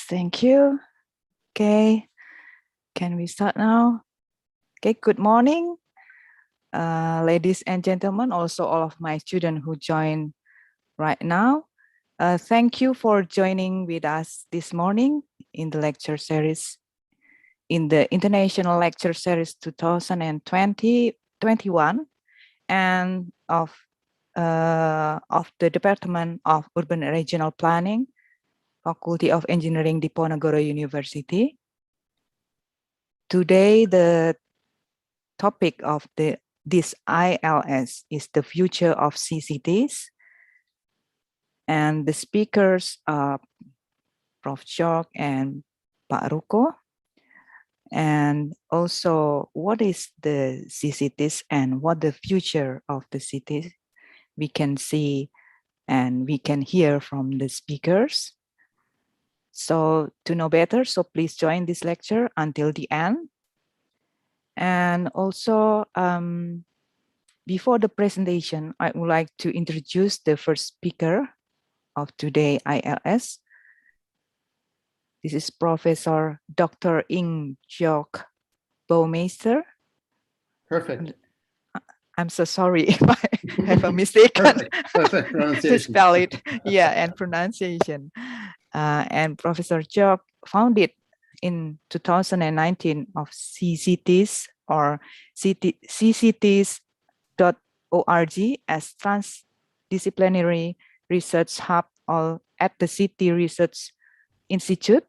thank you. Okay, can we start now? Okay, good morning, ladies and gentlemen, also all of my students who join right now. Thank you for joining with us this morning in the lecture series, in the International Lecture Series 2021, and of the Department of Urban and Regional Planning, Faculty of Engineering, Diponegoro University. Today, the topic of this ILS is the future of CCTs, and the speakers are Prof. Joerg and Pak Rukuh. And also, what is the CCTs and what the future of the cities we can see and we can hear from the speakers. So to know better, so please join this lecture until the end. And also, before the presentation, I would like to introduce the first speaker of today ILS. This is Professor Dr. Joerg Baumeister. Perfect. I'm so sorry if I have a mistake to spell it. Yeah, and pronunciation. And Professor Joerg founded in 2019 of CCTs or ccts.org as transdisciplinary research hub at the City Research Institute.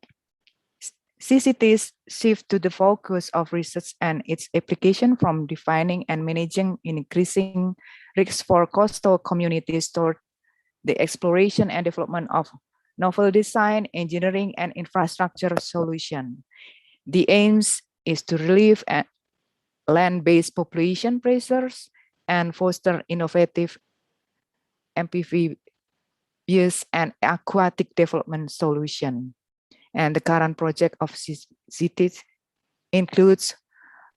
CCTs shift to the focus of research and its application from defining and managing increasing risks for coastal communities toward the exploration and development of novel design, engineering, and infrastructure solution. The aims is to relieve land-based population pressures and foster innovative amphibious and aquatic development solution. And the current project of cities includes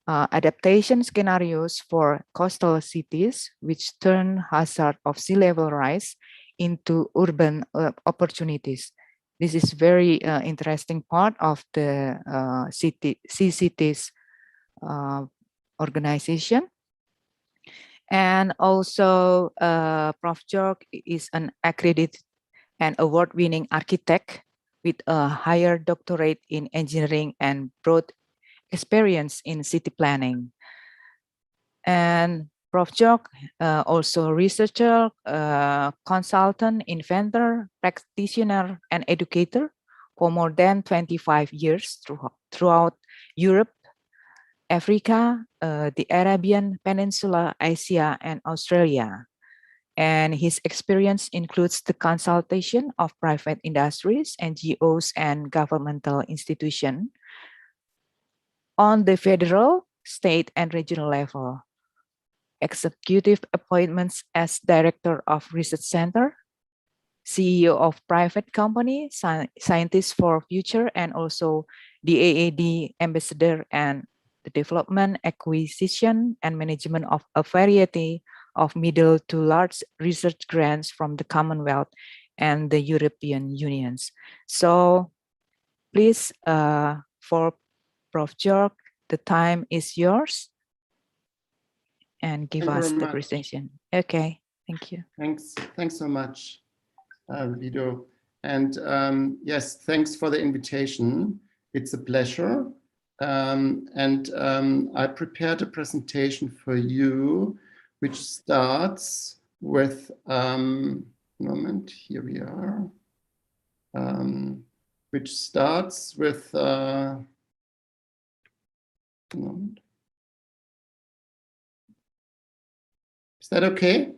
adaptation scenarios for coastal cities, which turn hazard of sea level rise into urban opportunities. This is very interesting part of the CCTs organization. And also Prof. Joerg is an accredited and award-winning architect with a higher doctorate in engineering and broad experience in city planning. And Prof. Joerg, also researcher, consultant, inventor, practitioner, and educator for more than 25 years throughout Europe, Africa, the Arabian Peninsula, Asia, and Australia. And his experience includes the consultation of private industries, NGOs, and governmental institutions on the federal, state, and regional level. Executive appointments as Director of Research Center, CEO of private company, Scientists for Future, and also the AAD Ambassador and the development, acquisition, and management of a variety of middle to large research grants from the Commonwealth and the European Unions. So please, for Prof. Joerg, the time is yours. And give us the presentation. Okay, thank you. Thanks so much, Wido. And yes, thanks for the invitation. It's a pleasure. I prepared a presentation for you, which starts with, moment, here we are, which starts with, moment. Is that okay?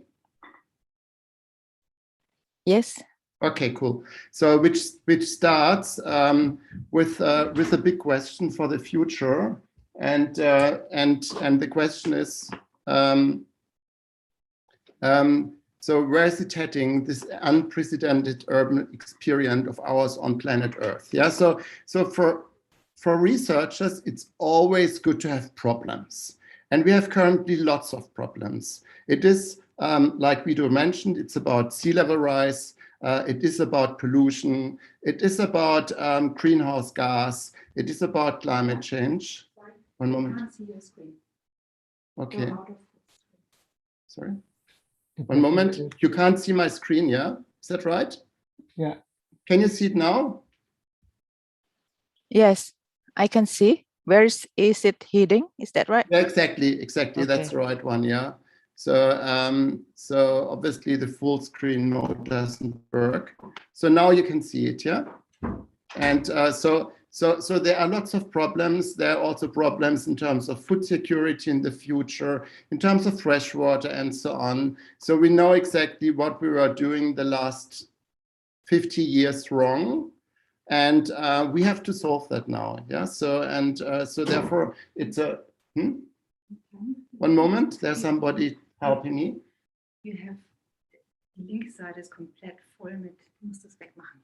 Yes. Okay, cool. So which starts with a big question for the future, and the question is, so where is it heading, this unprecedented urban experience of ours on planet Earth? Yeah. So for researchers, it's always good to have problems, and we have currently lots of problems. It is like Wido mentioned, it's about sea level rise, it is about pollution, it is about greenhouse gas, it is about climate change. One moment. I can't see your screen. Okay. Go out of Sorry. One moment. You can't see my screen, yeah? Is that right? Yeah. Can you see it now? Yes, I can see. Where is it hiding? Is that right? Yeah, exactly. That's Okay. the right one, yeah. So so obviously the full screen mode doesn't work. So now you can see it, yeah? And so there are lots of problems. There are also problems in terms of food security in the future, in terms of fresh water and so on. So we know exactly what we were doing the last 50 years wrong. And we have to solve that now. Yeah. So therefore it's a one moment. There's somebody helping me. You have die linke Seite ist komplett voll mit, du musst das wegmachen.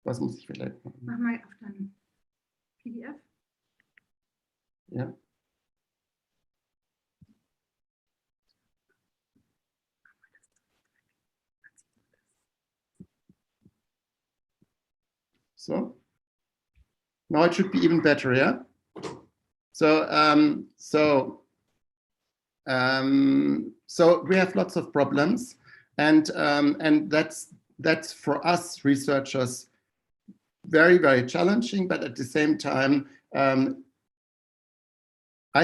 Was muss ich vielleicht machen? Mach mal auf dein PDF. Ja. So now it should be even better, yeah. So so we have lots of problems, and that's for us researchers very, very challenging. But at the same time, I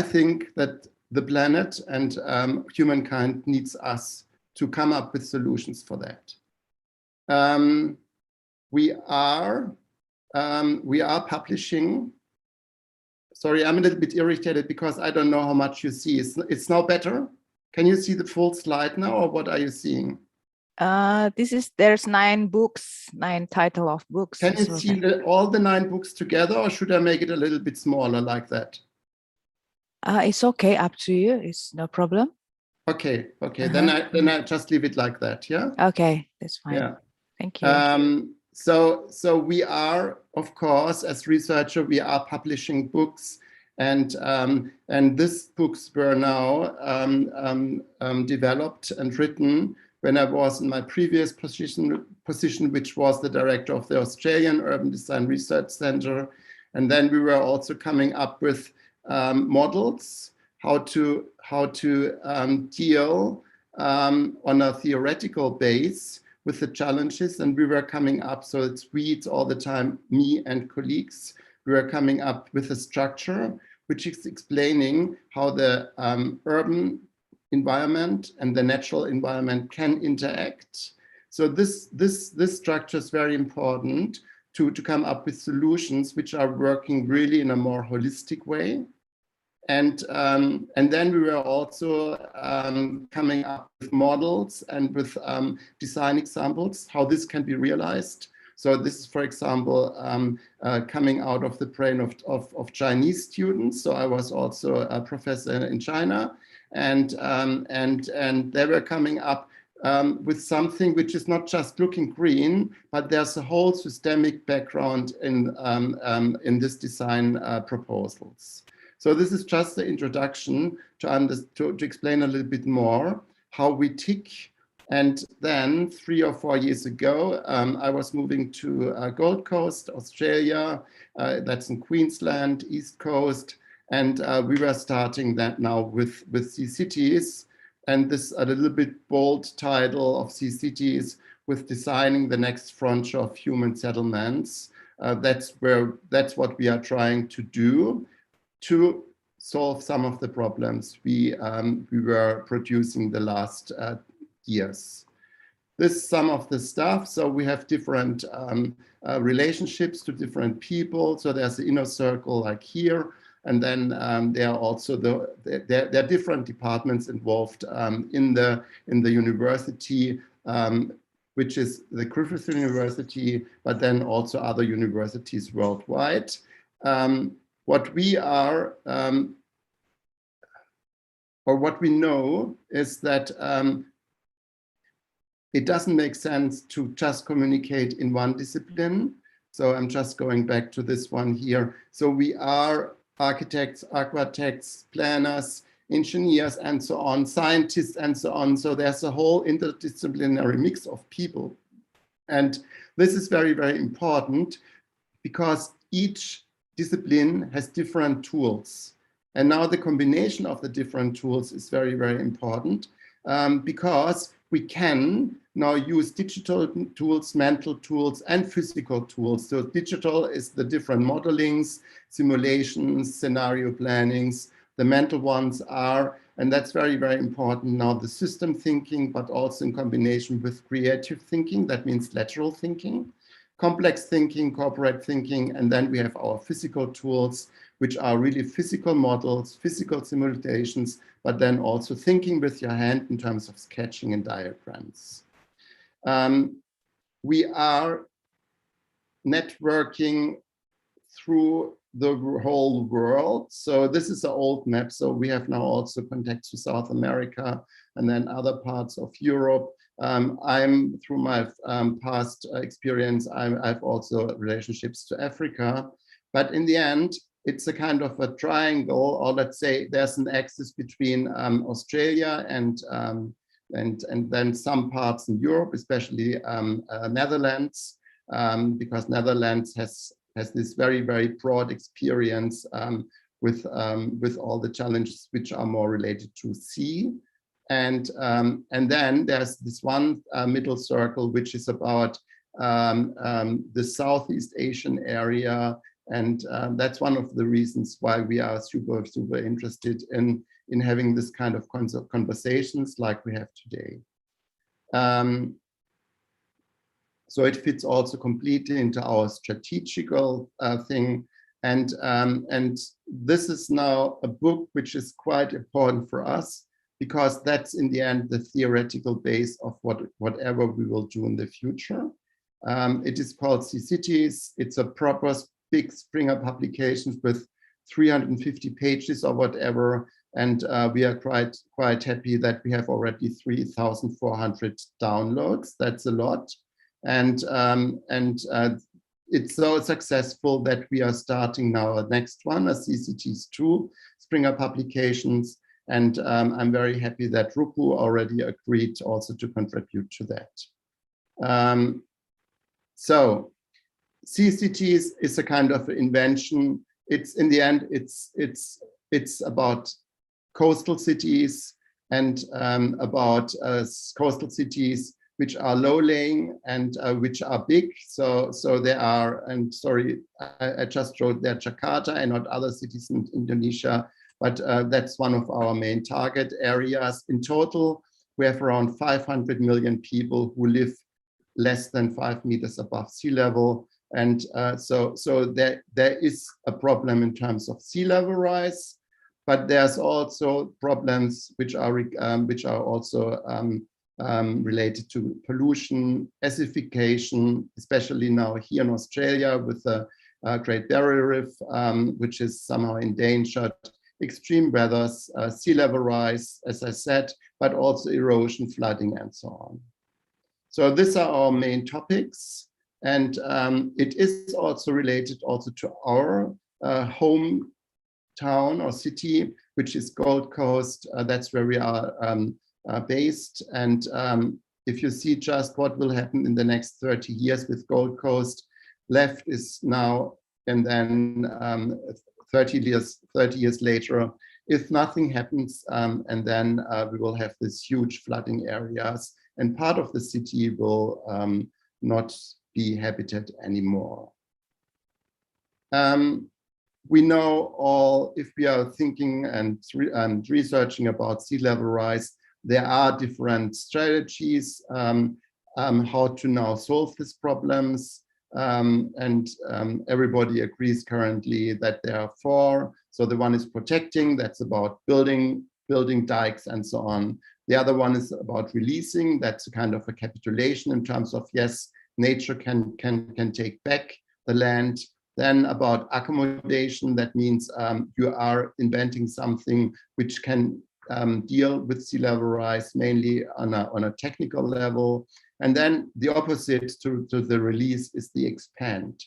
think that the planet and humankind needs us to come up with solutions for that. We are publishing. Sorry, I'm a little bit irritated because I don't know how much you see. It's now better. Can you see the full slide now, or what are you seeing? There's 9 books, 9 title of books. Can you see all the 9 books together, or should I make it a little bit smaller like that? It's okay, up to you. It's no problem. Okay. Then I just leave it like that. Yeah. Okay, that's fine. Yeah. Thank you. So we are, of course, as researcher, we are publishing books, and these books were now developed and written when I was in my previous position, which was the director of the Australian Urban Design Research Center, and then we were also coming up with models how to deal on a theoretical base with the challenges, and we were coming up, so it's all the time, me and colleagues, we were coming up with a structure which is explaining how the urban environment and the natural environment can interact. So this structure is very important to come up with solutions which are working really in a more holistic way. And then we were also coming up with models and with design examples, how this can be realized. So this is, for example, coming out of the brain of Chinese students. So I was also a professor in China, and they were coming up with something which is not just looking green, but there's a whole systemic background in this design proposals. So this is just the introduction to explain a little bit more how we tick. And then 3 or 4 years ago, I was moving to Gold Coast, Australia. That's in Queensland, East Coast. And we were starting that now with Sea Cities. And this a little bit bold title of Sea Cities with designing the next frontier of human settlements. That's what we are trying to do to solve some of the problems we were producing the last years. This is some of the stuff. So we have different relationships to different people. So there's the inner circle like here. And then there are also there are different departments involved in the university, which is the Griffith University, but then also other universities worldwide. What we are, or what we know is that it doesn't make sense to just communicate in one discipline. So I'm just going back to this one here. So we are architects, architects, planners, engineers, and so on, scientists, and so on. So there's a whole interdisciplinary mix of people. And this is very, very important because each discipline has different tools. And now the combination of the different tools is very, very important because we can now use digital tools, mental tools, and physical tools. So digital is the different modelings, simulations, scenario plannings. The mental ones are, and that's very, very important now, the system thinking, but also in combination with creative thinking. That means lateral thinking, complex thinking, corporate thinking, and then we have our physical tools, which are really physical models, physical simulations, but then also thinking with your hand in terms of sketching and diagrams. We are networking through the whole world. So this is an old map. So we have now also contacts to South America and then other parts of Europe. I'm through my past experience, I've also relationships to Africa, but in the end, it's a kind of a triangle, or let's say there's an axis between Australia and then some parts in Europe, especially Netherlands, because Netherlands has this very, very broad experience with all the challenges which are more related to sea. And then there's this one middle circle, which is about the Southeast Asian area. And that's one of the reasons why we are super, super interested in having this kind of conversations like we have today. So it fits also completely into our strategical thing. And this is now a book which is quite important for us, because that's in the end the theoretical base of whatever we will do in the future. It is called Sea Cities. It's a proper big Springer publication with 350 pages or whatever. And we are quite happy that we have already 3,400 downloads. That's a lot. And it's so successful that we are starting now a next one, a CCTs 2 Springer publications. And I'm very happy that Rukuh already agreed also to contribute to that. So CCTs is a kind of invention. It's in the end, it's about coastal cities and about coastal cities which are low-lying and which are big. So there are, and sorry, I just wrote there Jakarta and not other cities in Indonesia, but that's one of our main target areas. In total, we have around 500 million people who live less than 5 meters above sea level. And so there is a problem in terms of sea level rise, but there's also problems which are also related to pollution, acidification, especially now here in Australia with the Great Barrier Reef, which is somehow endangered, extreme weathers, sea level rise, as I said, but also erosion, flooding, and so on. So these are our main topics. And it is also related also to our hometown or city, which is Gold Coast. That's where we are based. And if you see just what will happen in the next 30 years with Gold Coast, left is now, and then 30 years later, if nothing happens, and then we will have these huge flooding areas, and part of the city will not be habited anymore. We know all, if we are thinking and researching about sea level rise, there are different strategies how to now solve these problems. And everybody agrees currently that there are 4. So the one is protecting, that's about building dikes and so on. The other one is about releasing, that's a kind of a capitulation in terms of, yes, nature can take back the land. Then about accommodation, that means you are inventing something which can deal with sea level rise, mainly on a technical level. And then the opposite to the release is the expand.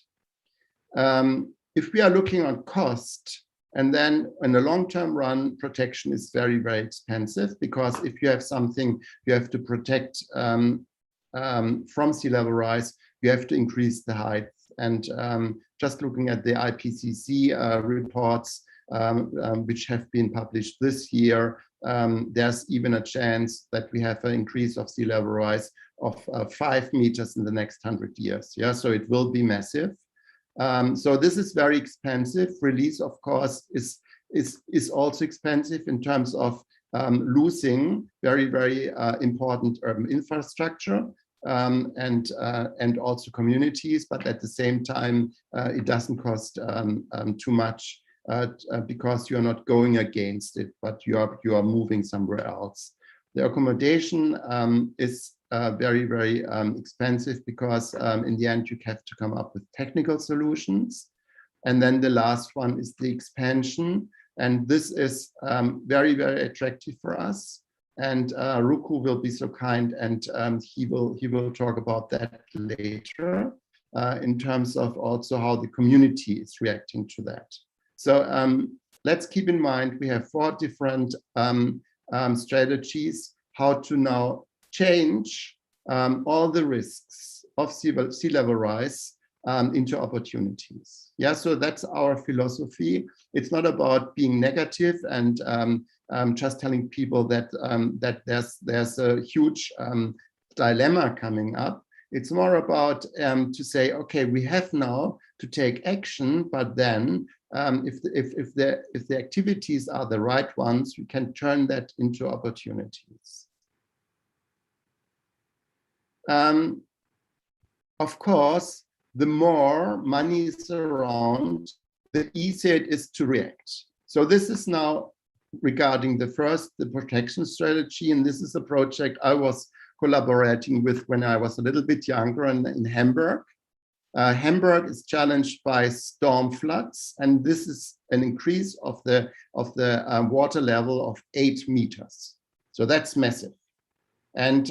If we are looking on cost, and then in the long-term run, protection is very, very expensive, because if you have something, you have to protect from sea level rise, you have to increase the height. And just looking at the IPCC reports, which have been published this year, there's even a chance that we have an increase of sea level rise of 5 meters in the next 100 years. Yeah, so it will be massive. So this is very expensive. Release, of course, is also expensive in terms of losing very important urban infrastructure and also communities, but at the same time, it doesn't cost too much because you're not going against it, but you are moving somewhere else. The accommodation is very expensive because in the end you have to come up with technical solutions. And then the last one is the expansion. And this is very attractive for us. And Rukuh will be so kind, and he will talk about that later in terms of also how the community is reacting to that. So let's keep in mind we have 4 different strategies how to now change all the risks of sea level rise into opportunities. Yeah, so that's our philosophy. It's not about being negative and just telling people that that there's a huge dilemma coming up. It's more about to say, okay, we have now to take action, but then if the activities are the right ones, we can turn that into opportunities. Of course, the more money is around, the easier it is to react. So this is now regarding the protection strategy, and this is a project I was collaborating with when I was a little bit younger in Hamburg. Hamburg is challenged by storm floods, and this is an increase of the water level of 8 meters. So that's massive. And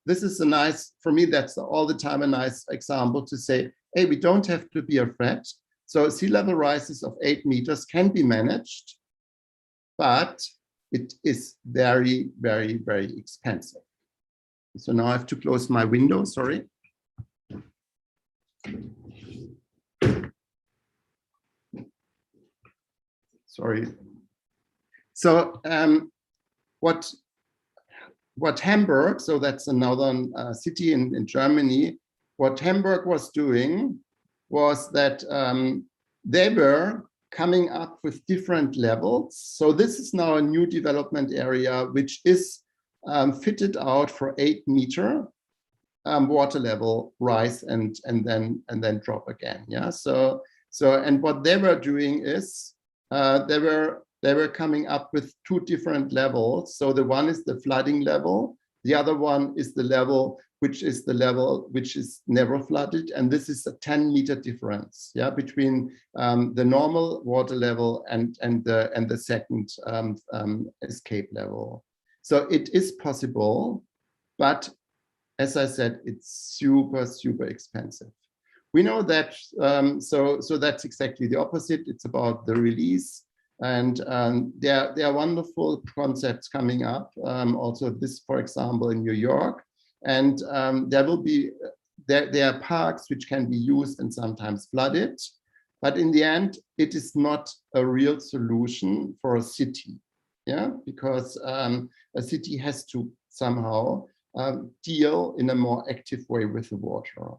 this is a nice, for me, that's all the time a nice example to say, hey, we don't have to be afraid. So sea level rises of 8 meters can be managed, but it is very expensive. So now I have to close my window, sorry. Sorry. So what Hamburg, so that's a northern city in Germany, what Hamburg was doing was that they were coming up with different levels. So this is now a new development area, which is fitted out for 8-meter water level rise and then drop again. Yeah. So and what they were doing is they were coming up with 2 different levels. So the one is the flooding level. The other one is the level which is never flooded. And this is a 10-meter difference, yeah, between the normal water level and the second escape level. So it is possible, but as I said, it's super expensive. We know that, so that's exactly the opposite. It's about the release. And there are wonderful concepts coming up. Also this, for example, in New York. And there are parks which can be used and sometimes flooded. But in the end, it is not a real solution for a city. Yeah, because a city has to somehow deal in a more active way with the water.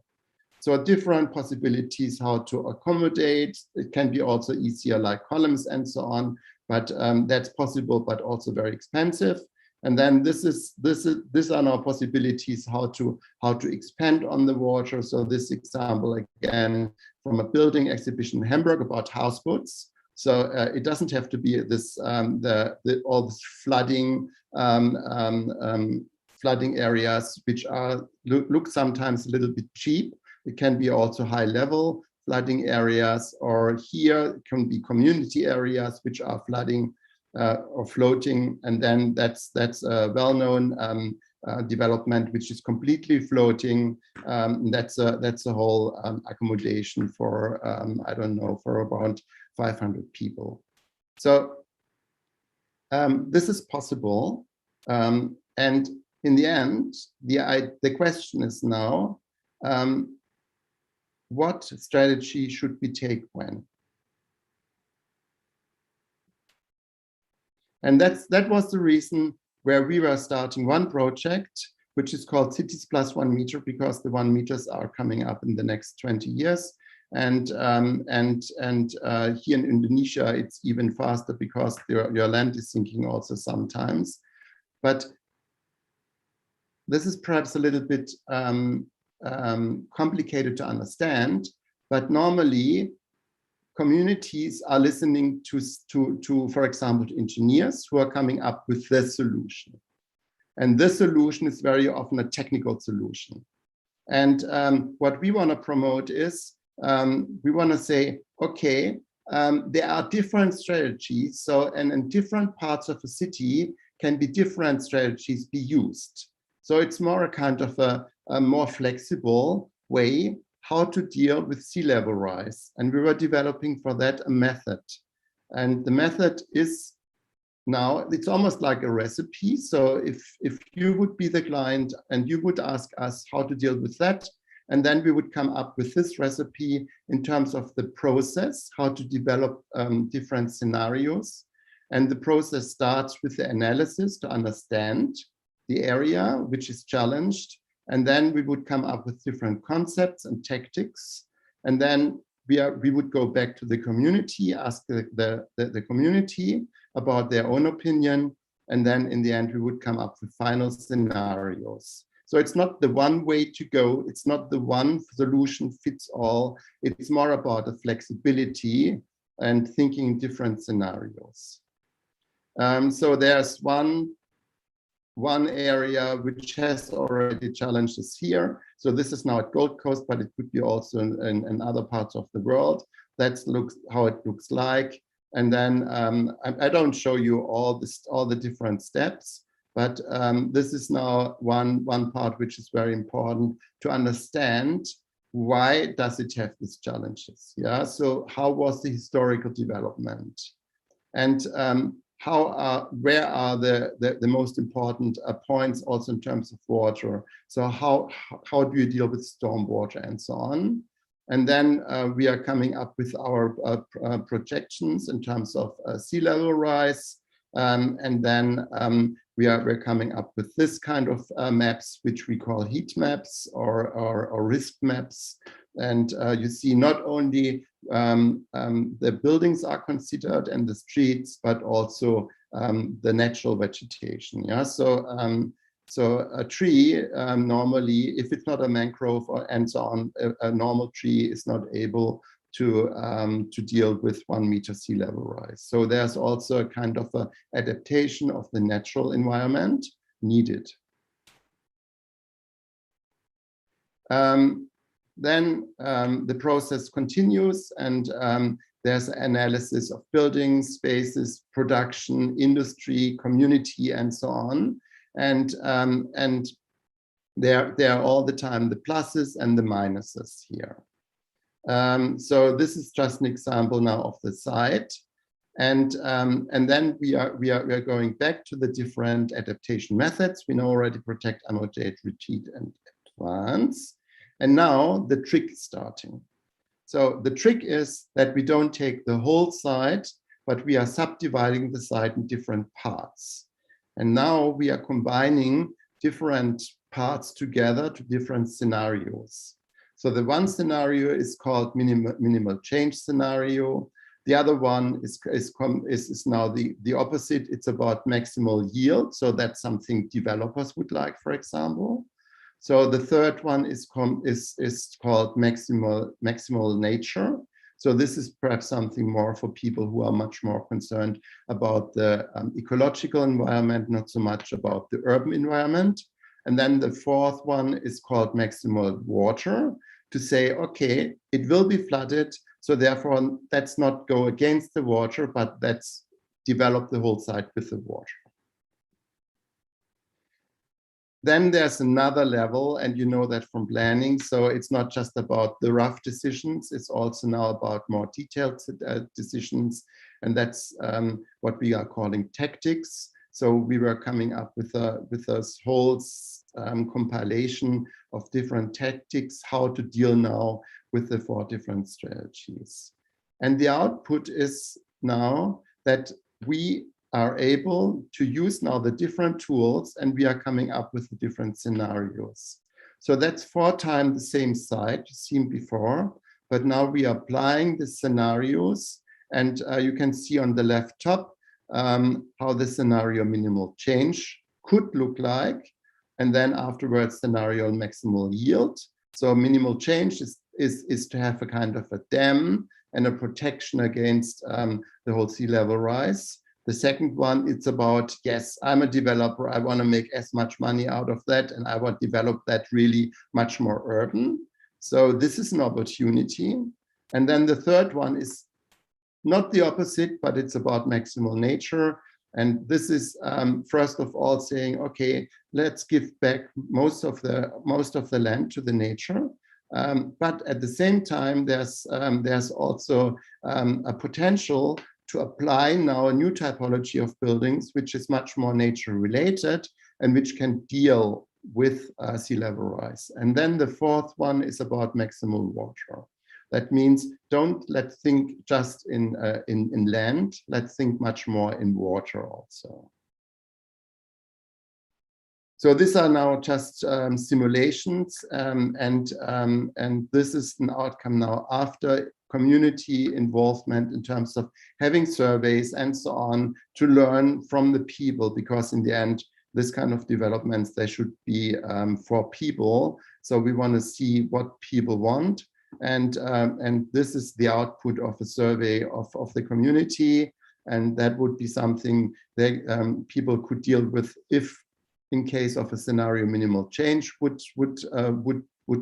So different possibilities how to accommodate. It can be also easier like columns and so on, but that's possible, but also very expensive. And then these are now possibilities how to expand on the water. So this example again from a building exhibition in Hamburg about houseboats. So it doesn't have to be this all this flooding areas which are look sometimes a little bit cheap. It can be also high level flooding areas, or here it can be community areas which are flooding or floating. And then that's a well-known development which is completely floating. That's a whole accommodation for I don't know, for about 500 people. So this is possible. And in the end, the question is now, what strategy should we take when? And that was the reason where we were starting one project, which is called Cities Plus 1 Meter, because the 1 meters are coming up in the next 20 years. And here in Indonesia, it's even faster because your land is sinking also sometimes. But this is perhaps a little bit complicated to understand, but normally communities are listening to, for example, engineers who are coming up with their solution. And this solution is very often a technical solution. And what we want to promote is, we want to say, okay, there are different strategies. So, and in different parts of a city can be different strategies be used. So it's more a kind of a more flexible way how to deal with sea level rise. And we were developing for that a method. And the method is now, it's almost like a recipe. So if you would be the client and you would ask us how to deal with that, and then we would come up with this recipe in terms of the process, how to develop different scenarios. And the process starts with the analysis to understand the area which is challenged. And then we would come up with different concepts and tactics. And then we would go back to the community, ask the community about their own opinion. And then in the end, we would come up with final scenarios. So it's not the one way to go. It's not the one solution fits all. It's more about the flexibility and thinking different scenarios. So there's one area which has already challenges here. So this is now at Gold Coast, but it could be also in other parts of the world. That's how it looks like. And then I don't show you all the different steps, but this is now one part which is very important to understand. Why does it have these challenges? Yeah. So how was the historical development, and where are the most important points also in terms of water? So how do you deal with stormwater and so on? And then we are coming up with our projections in terms of sea level rise. And then we're coming up with this kind of maps, which we call heat maps or risk maps. And you see not only the buildings are considered and the streets, but also the natural vegetation. Yeah, so a tree normally, if it's not a mangrove and so on, a normal tree is not able to deal with 1 meter sea level rise. So there's also a kind of a adaptation of the natural environment needed. Then the process continues, and there's analysis of buildings, spaces, production, industry, community, and so on. And there are all the time the pluses and the minuses here. So this is just an example now of the site. And then we are going back to the different adaptation methods. We know already protect, annotate, retreat, and advance. And now the trick is starting. So the trick is that we don't take the whole site, but we are subdividing the site in different parts. And now we are combining different parts together to different scenarios. So the one scenario is called minimal change scenario. The other one is now the opposite. It's about maximal yield. So that's something developers would like, for example. So the third one is called maximal nature. So this is perhaps something more for people who are much more concerned about the ecological environment, not so much about the urban environment. And then the fourth one is called maximal water, to say, okay, it will be flooded. So therefore, let's not go against the water, but let's develop the whole site with the water. Then there's another level, and you know that from planning. So it's not just about the rough decisions, it's also now about more detailed decisions. And that's what we are calling tactics. So we were coming up with a whole compilation of different tactics, how to deal now with the 4 different strategies. And the output is now that we are able to use now the different tools, and we are coming up with the different scenarios. So that's 4 times the same site seen before, but now we are applying the scenarios, and you can see on the left top how the scenario minimal change could look like, and then afterwards scenario maximal yield. So minimal change is to have a kind of a dam and a protection against the whole sea level rise. The second one, it's about, yes, I'm a developer, I want to make as much money out of that, and I want to develop that really much more urban. So this is an opportunity. And then the third one is not the opposite, but it's about maximal nature. And this is first of all saying, okay, let's give back most of the land to the nature. But at the same time, there's also a potential to apply now a new typology of buildings, which is much more nature related and which can deal with sea level rise. And then the fourth one is about maximal water. That means let's think just in land, let's think much more in water also. So these are now just simulations, and this is an outcome now after community involvement in terms of having surveys and so on to learn from the people, because in the end, this kind of developments, they should be for people. So we want to see what people want. And this is the output of a survey of the community. And that would be something that people could deal with if, in case of a scenario minimal change would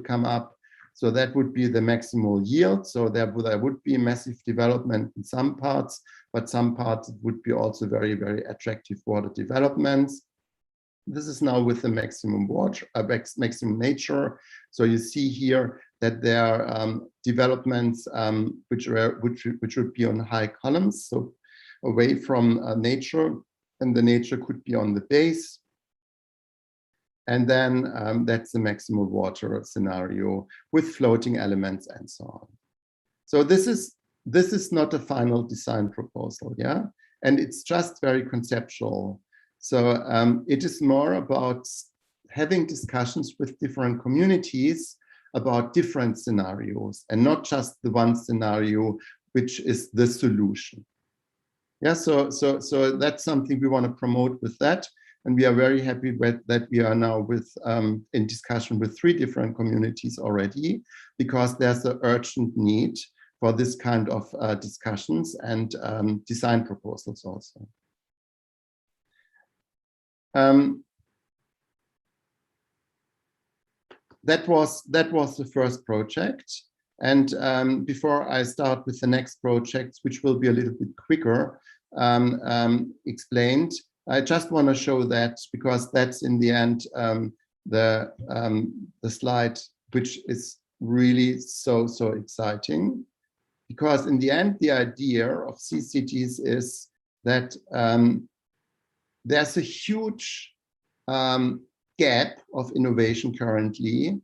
come up. So that would be the maximal yield. So there would be massive development in some parts, but some parts would be also very, very attractive water developments. This is now with the maximum water, maximum nature. So you see here that there are developments which would be on high columns, so away from nature, and the nature could be on the base. And then that's the maximal water scenario with floating elements and so on. So this is not a final design proposal, yeah? And it's just very conceptual. So it is more about having discussions with different communities about different scenarios and not just the one scenario which is the solution. Yeah, so that's something we want to promote with that. And we are very happy with that we are now in discussion with 3 different communities already, because there's an urgent need for this kind of discussions and design proposals also. That was the first project. And before I start with the next projects, which will be a little bit quicker explained, I just want to show that, because that's in the end the slide which is really so exciting. Because in the end, the idea of sea cities is that there's a huge gap of innovation currently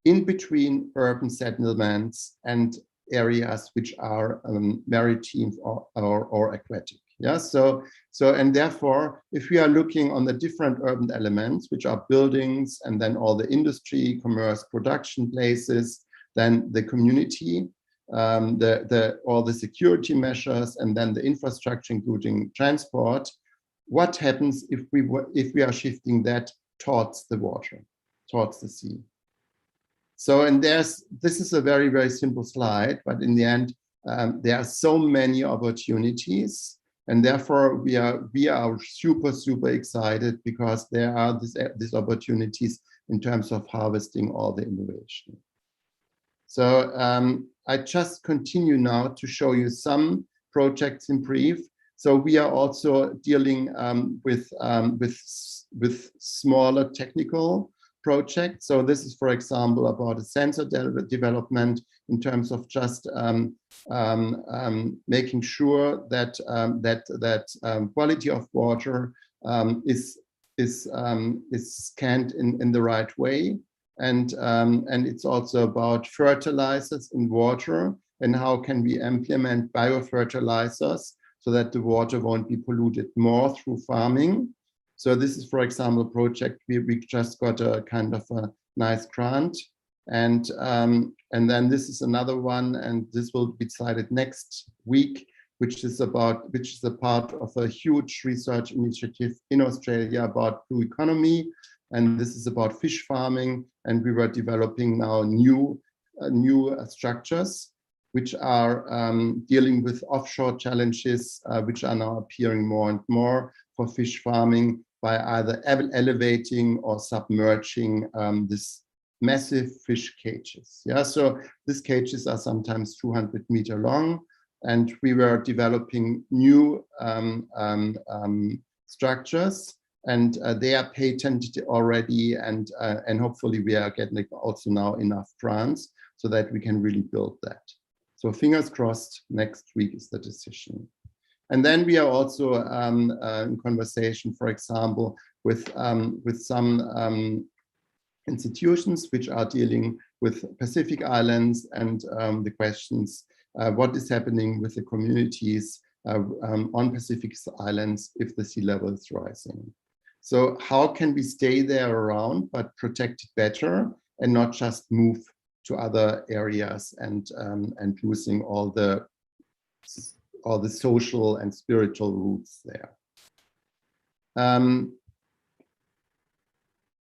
in between urban settlements and areas which are maritime or aquatic. Yeah, so and therefore, if we are looking on the different urban elements, which are buildings and then all the industry, commerce, production places, then the community, all the security measures, and then the infrastructure, including transport, what happens if we are shifting that towards the water, towards the sea? So, and this is a very, very simple slide, but in the end, there are so many opportunities, and therefore we are super excited, because there are these opportunities in terms of harvesting all the innovation. So I just continue now to show you some projects in brief. So we are also dealing with smaller technical project. So this is, for example, about a sensor development in terms of just making sure that quality of water is scanned in the right way, and it's also about fertilizers in water and how can we implement biofertilizers so that the water won't be polluted more through farming. So this is, for example, a project we just got a kind of a nice grant, and then this is another one, and this will be decided next week, which is a part of a huge research initiative in Australia about blue economy, and this is about fish farming, and we were developing now new structures which are dealing with offshore challenges, which are now appearing more and more for fish farming by either elevating or submerging this massive fish cages. Yeah, so these cages are sometimes 200-meter long, and we were developing new structures, and they are patented already, and hopefully we are getting also now enough grants so that we can really build that. So fingers crossed, next week is the decision. And then we are also in conversation, for example, with some institutions which are dealing with Pacific Islands and the questions, what is happening with the communities on Pacific Islands if the sea level is rising. So how can we stay there around but protect it better and not just move to other areas and losing all the social and spiritual roots there.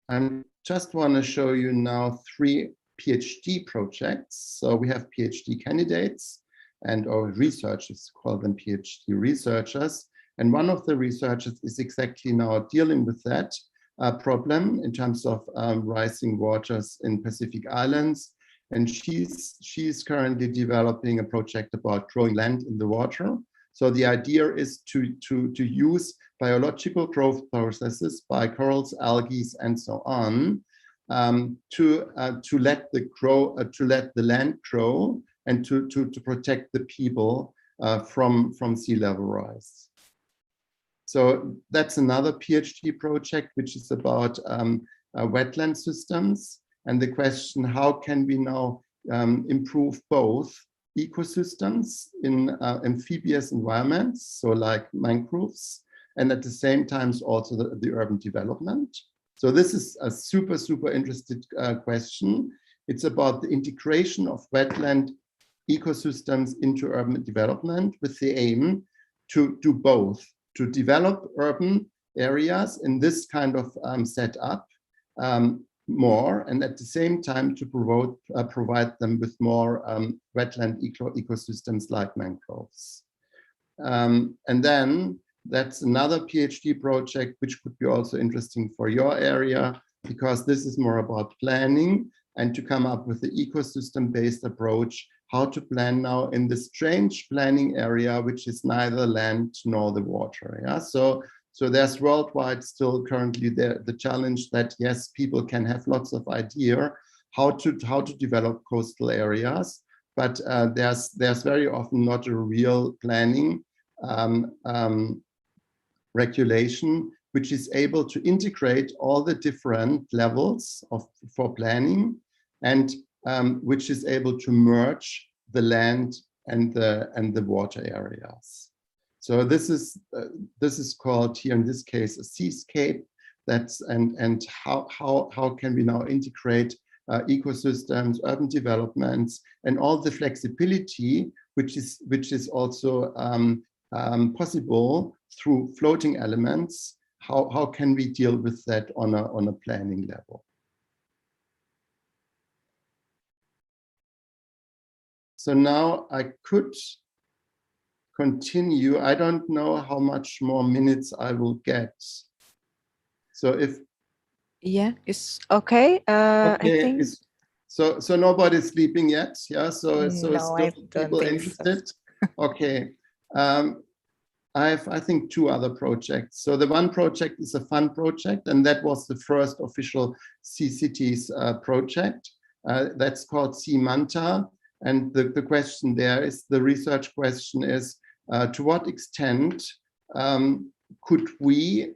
I just want to show you now 3 PhD projects. So we have PhD candidates, and our researchers call them PhD researchers. And one of the researchers is exactly now dealing with that problem in terms of rising waters in Pacific Islands. And she's currently developing a project about growing land in the water. So the idea is to use biological growth processes by corals, algae, and so on, to let the land grow and to protect the people from sea level rise. So that's another PhD project, which is about wetland systems. And the question, how can we now improve both ecosystems in amphibious environments, so like mangroves, and at the same time also the urban development? So this is a super, super interesting question. It's about the integration of wetland ecosystems into urban development with the aim to do both, to develop urban areas in this kind of setup more, and at the same time to provide them with more wetland ecosystems like mangroves. And then that's another PhD project which could be also interesting for your area, because this is more about planning and to come up with the ecosystem-based approach, how to plan now in this strange planning area, which is neither land nor the water. Yeah, so there's worldwide still currently the challenge that yes, people can have lots of idea how to develop coastal areas, but there's very often not a real planning regulation which is able to integrate all the different levels for planning, and which is able to merge the land and the water areas. So this is called here in this case a seascape. That's and how can we now integrate ecosystems, urban developments, and all the flexibility which is also possible through floating elements. How can we deal with that on a planning level? So now I could continue. I don't know how much more minutes I will get. So if it's okay. okay, I think so nobody's sleeping yet. Yeah. So no, still I don't people think interested. so. Okay. I think, 2 other projects. So the one project is a fun project, and that was the first official Sea Cities project. That's called Sea Manta. And the question there is, the research question is, to what extent could we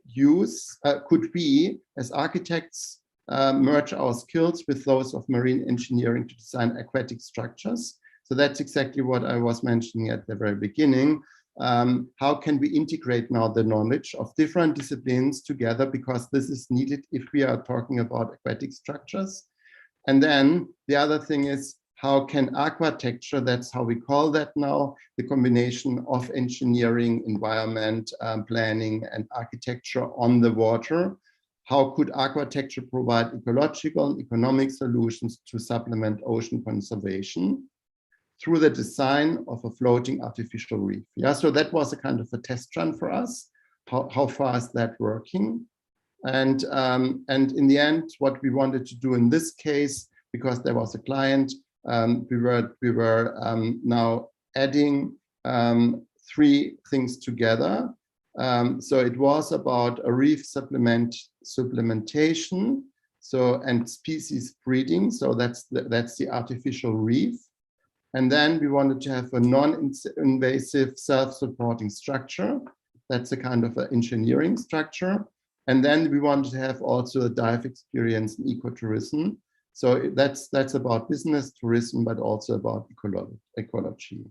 as architects merge our skills with those of marine engineering to design aquatic structures? So that's exactly what I was mentioning at the very beginning. How can we integrate now the knowledge of different disciplines together, because this is needed if we are talking about aquatic structures. And then the other thing is, how can aquitecture, that's how we call that now, the combination of engineering, environment, planning, and architecture on the water, how could aquitecture provide ecological and economic solutions to supplement ocean conservation through the design of a floating artificial reef? Yeah, so that was a kind of a test run for us. How far is that working? And in the end, what we wanted to do in this case, because there was a client, we were now adding 3 things together. So it was about a reef supplementation, and species breeding. So that's the artificial reef. And then we wanted to have a non-invasive self-supporting structure. That's a kind of an engineering structure. And then we wanted to have also a dive experience in ecotourism. So that's about business tourism, but also about ecology.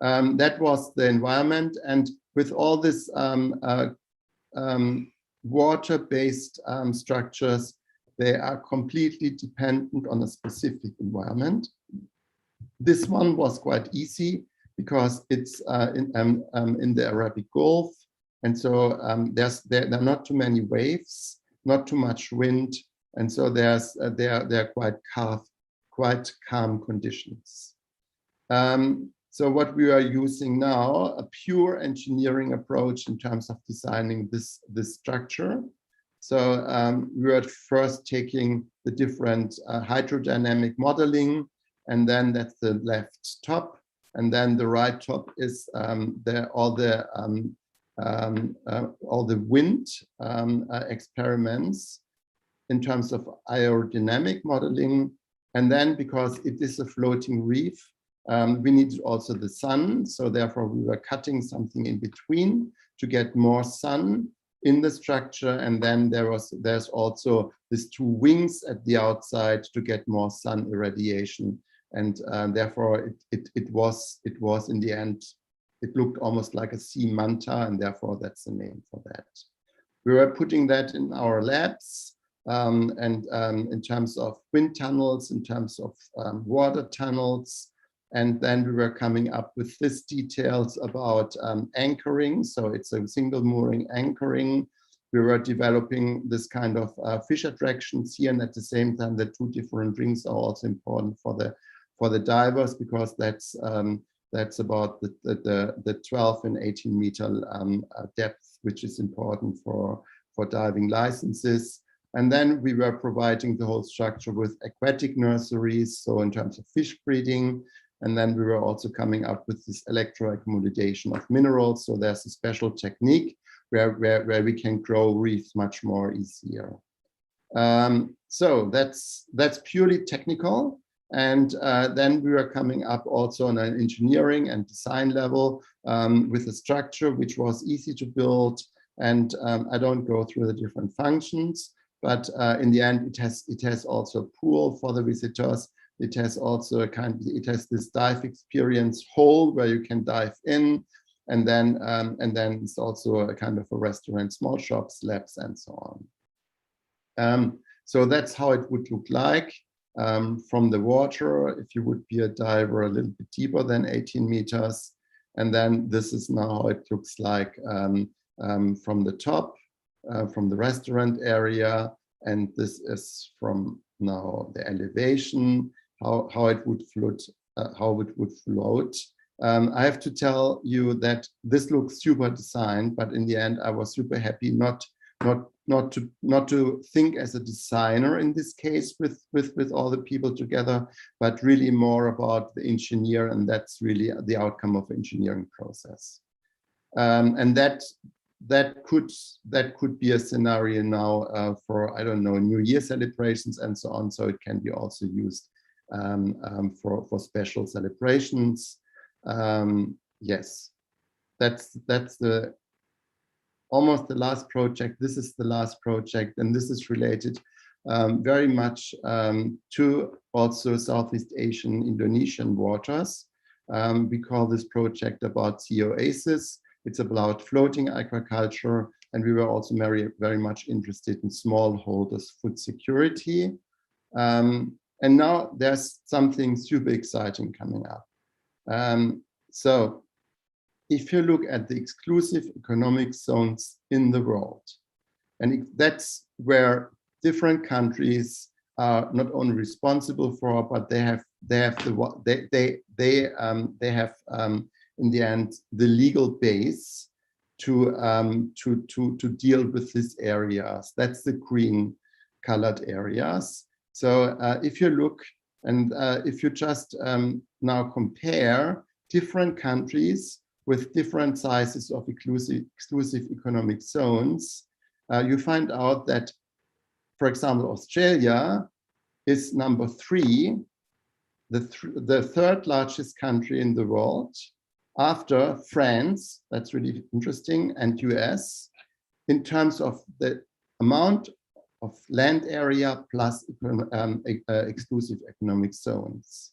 That was the environment. And with all this water-based structures, they are completely dependent on a specific environment. This one was quite easy because it's in the Arabic Gulf. And so there are not too many waves, not too much wind. And so there are quite calm conditions. So what we are using now, a pure engineering approach in terms of designing this structure. So we were first taking the different hydrodynamic modeling, and then that's the left top, and then the right top is all the wind experiments in terms of aerodynamic modeling. And then, because it is a floating reef, we needed also the sun. So therefore we were cutting something in between to get more sun in the structure. And then there's also these 2 wings at the outside to get more sun irradiation. And therefore it was in the end, it looked almost like a sea manta, and therefore that's the name for that. We were putting that in our labs, and in terms of wind tunnels, in terms of water tunnels. And then we were coming up with these details about anchoring. So it's a single mooring anchoring. We were developing this kind of fish attractions here, and at the same time, the 2 different rings are also important for the divers, because that's about the 12 and 18 meter depth, which is important for diving licenses. And then we were providing the whole structure with aquatic nurseries, so in terms of fish breeding. And then we were also coming up with this electroaccumulation of minerals. So there's a special technique where we can grow reefs much more easier. So that's purely technical. And then we were coming up also on an engineering and design level with a structure which was easy to build. And I don't go through the different functions, but in the end, it has also a pool for the visitors. It has also it has this dive experience hole where you can dive in, and then it's also a kind of a restaurant, small shops, labs, and so on. So that's how it would look like from the water, if you would be a diver a little bit deeper than 18 meters. And then this is now how it looks like from the top, from the restaurant area. And this is from now the elevation, how it would float, I have to tell you that this looks super designed, but in the end, I was super happy not to think as a designer in this case with all the people together, but really more about the engineer, and that's really the outcome of the engineering process. And that could be a scenario now for, I don't know, New Year celebrations and so on. So it can be also used for special celebrations. Yes, that's almost the last project. This is the last project, and this is related very much to also Southeast Asian, Indonesian waters. We call this project about sea oasis. It's about floating aquaculture, and we were also very much interested in smallholders' food security. And now there's something super exciting coming up. So if you look at the exclusive economic zones in the world, and that's where different countries are not only responsible for, but they have in the end the legal base to deal with these areas. That's the green colored areas. So if you look and if you just now compare different countries with different sizes of exclusive economic zones, you find out that, for example, Australia is number 3, the third largest country in the world, after France, that's really interesting, and US, in terms of the amount of land area plus exclusive economic zones.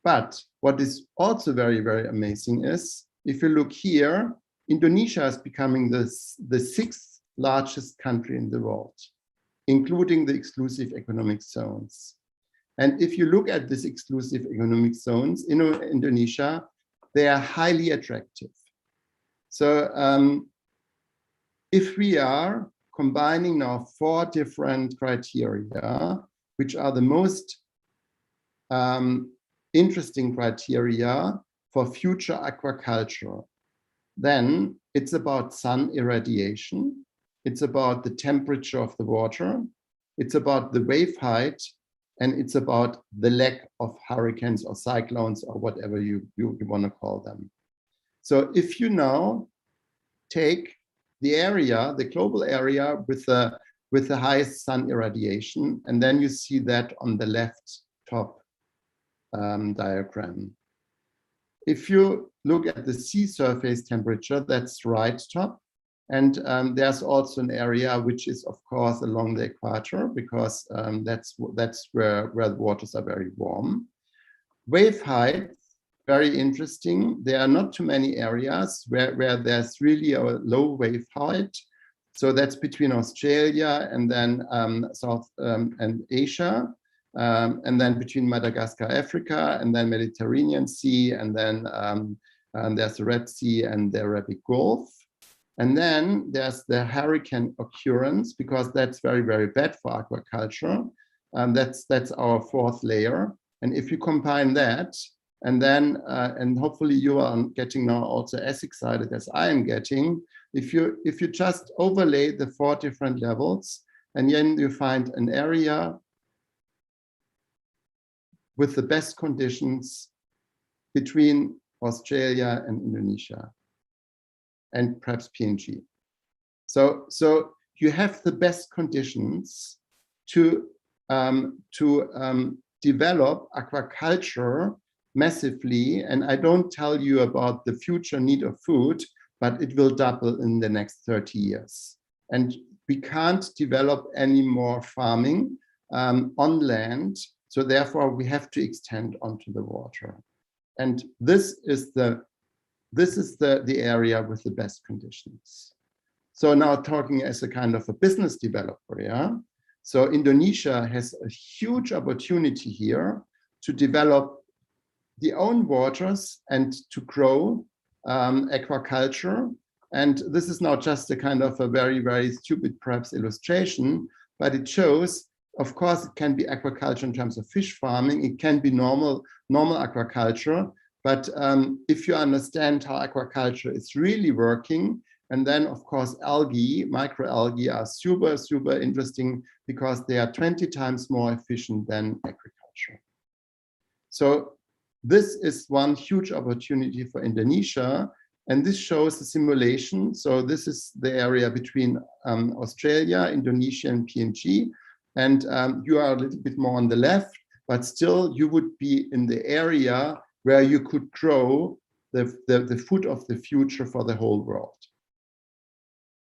But what is also very, very amazing is, if you look here, Indonesia is becoming the 6th largest country in the world, including the exclusive economic zones. And if you look at these exclusive economic zones in Indonesia, they are highly attractive. So if we are combining now 4 different criteria, which are the most interesting criteria for future aquaculture, then it's about sun irradiation, it's about the temperature of the water, it's about the wave height, and it's about the lack of hurricanes or cyclones or whatever you want to call them. So if you now take the area, the global area with the highest sun irradiation, and then you see that on the left top diagram. If you look at the sea surface temperature, that's right top. And there's also an area which is, of course, along the equator, because that's where the waters are very warm. Wave height, very interesting. There are not too many areas where there's really a low wave height. So that's between Australia and then South and Asia, and then between Madagascar, Africa, and then Mediterranean Sea, and then there's the Red Sea and the Arabic Gulf. And then there's the hurricane occurrence, because that's very, very bad for aquaculture. That's our 4th layer. And if you combine that, and then, and hopefully you are getting now also as excited as I am getting, if you just overlay the 4 different levels, and then you find an area with the best conditions between Australia and Indonesia, and perhaps PNG. So you have the best conditions to develop aquaculture massively. And I don't tell you about the future need of food, but it will double in the next 30 years. And we can't develop any more farming on land. So therefore we have to extend onto the water. And this is the area with the best conditions. So now talking as a kind of a business developer, yeah. So Indonesia has a huge opportunity here to develop the own waters and to grow aquaculture. And this is not just a kind of a very, very stupid perhaps illustration, but it shows, of course, it can be aquaculture in terms of fish farming, it can be normal aquaculture. But if you understand how aquaculture is really working, and then of course algae, microalgae are super, super interesting, because they are 20 times more efficient than agriculture. So this is one huge opportunity for Indonesia, And this shows the simulation. So this is the area between Australia, Indonesia, and PNG. And you are a little bit more on the left, but still you would be in the area where you could grow the food of the future for the whole world.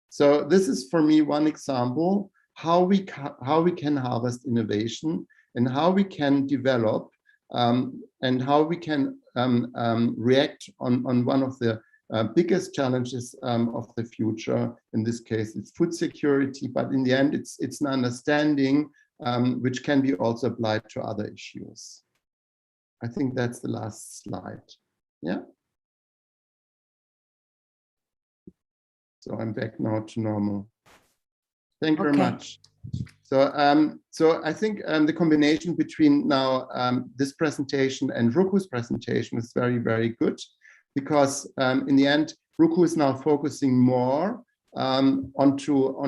So this is for me one example how we can harvest innovation and how we can develop and how we can react on one of the biggest challenges of the future. In this case, it's food security, but in the end, it's an understanding which can be also applied to other issues. I think that's the last slide. Yeah. So I'm back now to normal. Thank you very much. So, so I think the combination between now this presentation and Rukuh's presentation is very, very good, because in the end, Rukuh is now focusing more onto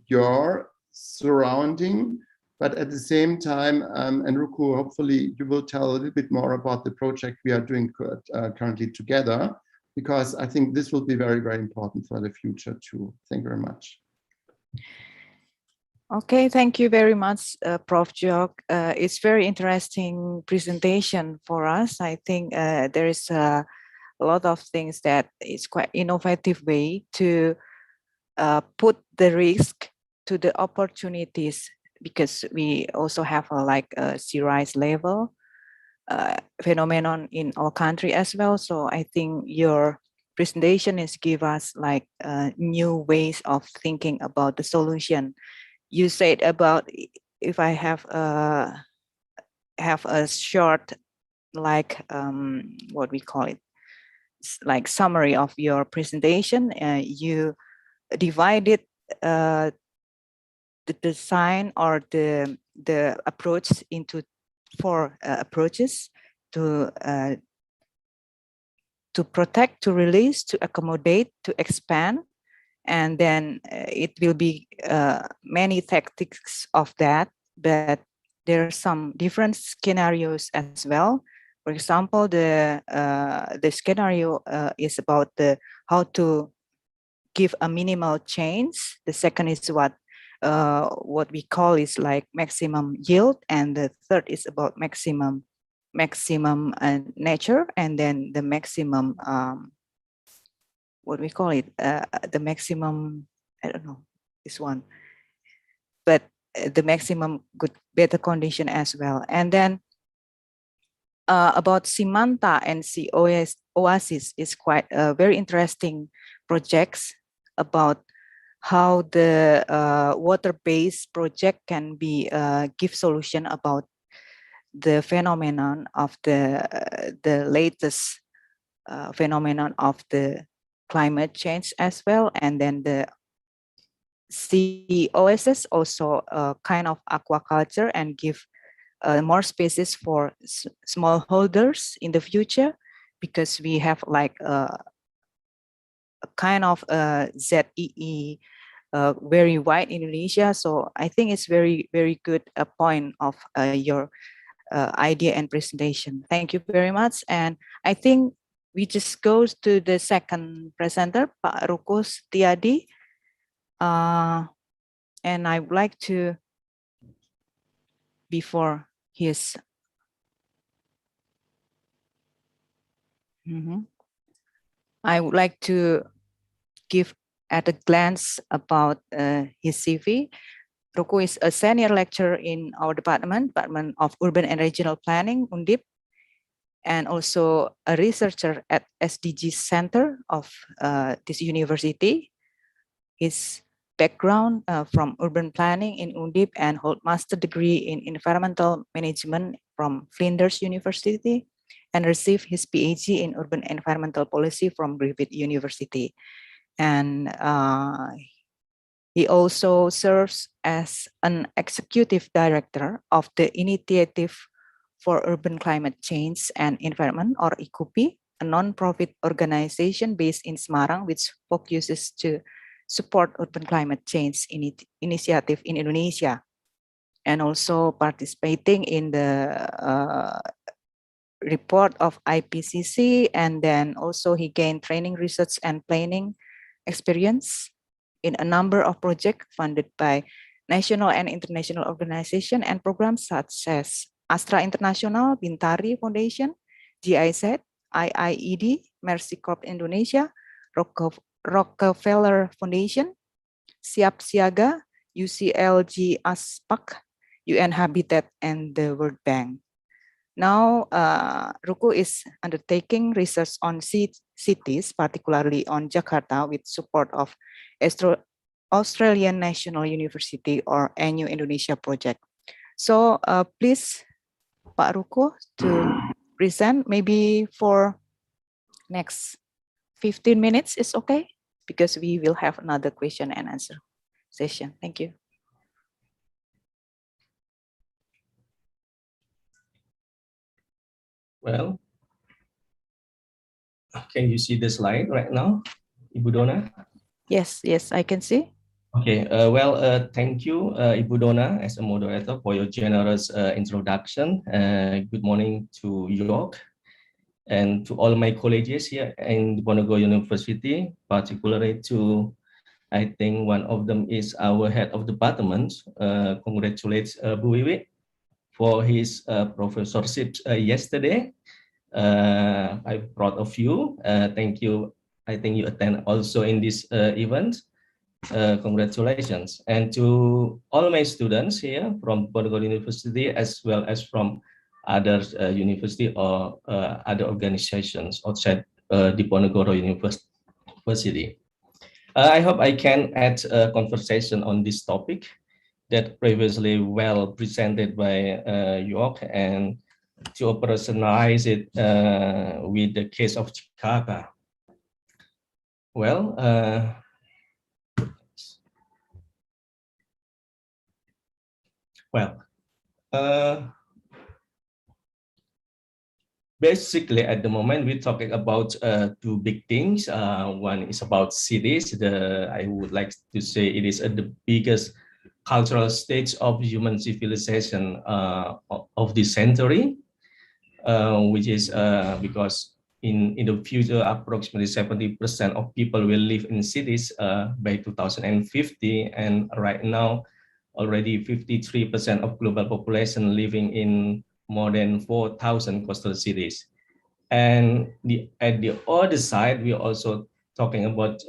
your surrounding, but at the same time, and Rukuh, hopefully you will tell a little bit more about the project we are doing currently together, because I think this will be very, very important for the future too. Thank you very much. Okay, thank you very much, Prof. Joerg. It's very interesting presentation for us. I think there is a lot of things that is quite innovative way to put the risk to the opportunities, because we also have a sea rise level phenomenon in our country as well. So I think your presentation is give us like new ways of thinking about the solution. You said about if I have a short, like what we call it, like summary of your presentation. You divided the design or the approach into 4 approaches: to protect, to release, to accommodate, to expand. And then it will be many tactics of that, but there are some different scenarios as well. For example, the scenario is about how to give a minimal change. The second is what we call is like maximum yield, and the third is about maximum nature, and then the maximum what we call it, the maximum, I don't know this one, but the maximum good, better condition as well. And then about Simanta and Sea Oasis is quite very interesting projects about how the water-based project can be give solution about the phenomenon of the latest phenomenon of the climate change as well. And then the COSS also kind of aquaculture and give more spaces for smallholders in the future, because we have like a kind of ZEE very wide in Indonesia. So I think it's very, very good point of your idea and presentation. Thank you very much. And I think we just go to the second presenter, Pak Rukuh Setiadi. And I would like to, before his, I would like to give at a glance about his CV. Rukuh is a senior lecturer in our Department of Urban and Regional Planning, Undip, and also a researcher at SDG Center of this university. His background from urban planning in Undip, and hold master degree in environmental management from Flinders University, and received his Ph.D. in urban environmental policy from Griffith University. And he also serves as an executive director of the Initiative for Urban Climate Change and Environment, or ICUPI, a non-profit organization based in Semarang, which focuses to support urban climate change initiative in Indonesia, and also participating in the report of IPCC, and then also he gained training, research, and planning experience in a number of projects funded by national and international organizations and programs such as Astra International, Bintari Foundation, GIZ, IIED, Mercy Corps Indonesia, Rockefeller Foundation, Siap Siaga, UCLG ASPAC, UN Habitat, and the World Bank. Now, Rukuh is undertaking research on cities, particularly on Jakarta, with support of Australian National University or ANU Indonesia project. So please, Pak Rukuh, to present maybe for next 15 minutes is okay, because we will have another question and answer session. Thank you. Well, can you see the slide right now, Ibu Dona? Yes, I can see. Okay, thank you, Ibu Dona, as a moderator, for your generous introduction. Good morning to Joerg and to all my colleagues here in Diponegoro University, particularly to, I think one of them is our head of department. Congratulate Bu Wiwi for his professorship yesterday. I'm proud of you. Thank you. I think you attend also in this event. Congratulations. And to all my students here from Diponegoro University, as well as from other university or other organizations outside Diponegoro University. I hope I can add a conversation on this topic that previously well presented by Joerg, and to operationalize it with the case of Jakarta. Well, basically at the moment we're talking about two big things. One is about cities. I would like to say it is the biggest cultural stage of human civilization of this century. Which is because in the future, approximately 70% of people will live in cities by 2050, and right now, already 53% of global population living in more than 4,000 coastal cities. And at the other side, we are also talking about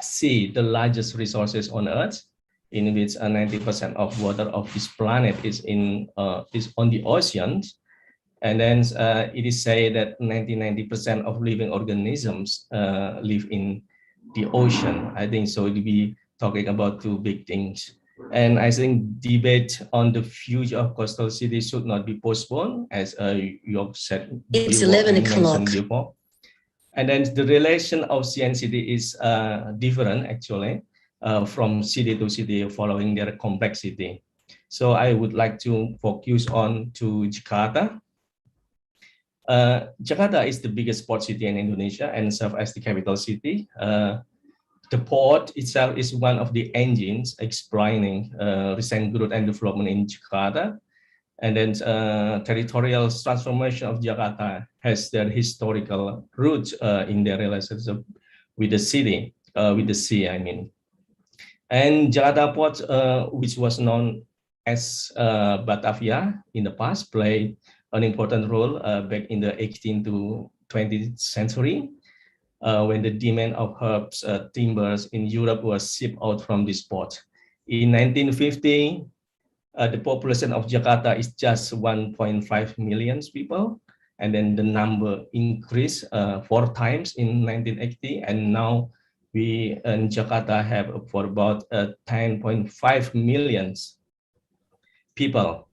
sea, the largest resources on Earth, in which 90% of water of this planet is on the oceans. And then it is said that 90% of living organisms live in the ocean. I think so. We'll be talking about two big things. And I think debate on the future of coastal cities should not be postponed, as Joerg said. It's 11 o'clock. Before. And then the relation of sea and city is different, actually, from city to city, following their complexity. So I would like to focus on to Jakarta. Jakarta is the biggest port city in Indonesia and serves as the capital city. The port itself is one of the engines explaining recent growth and development in Jakarta. And then territorial transformation of Jakarta has their historical roots in their relationship with the city, with the sea, I mean. And Jakarta Port, which was known as Batavia in the past, played an important role back in the 18th to 20th century, when the demand of herbs, timbers in Europe was shipped out from this port. In 1950, the population of Jakarta is just 1.5 million people, and then the number increased 4 times in 1980, and now we in Jakarta have for about 10.5 million people.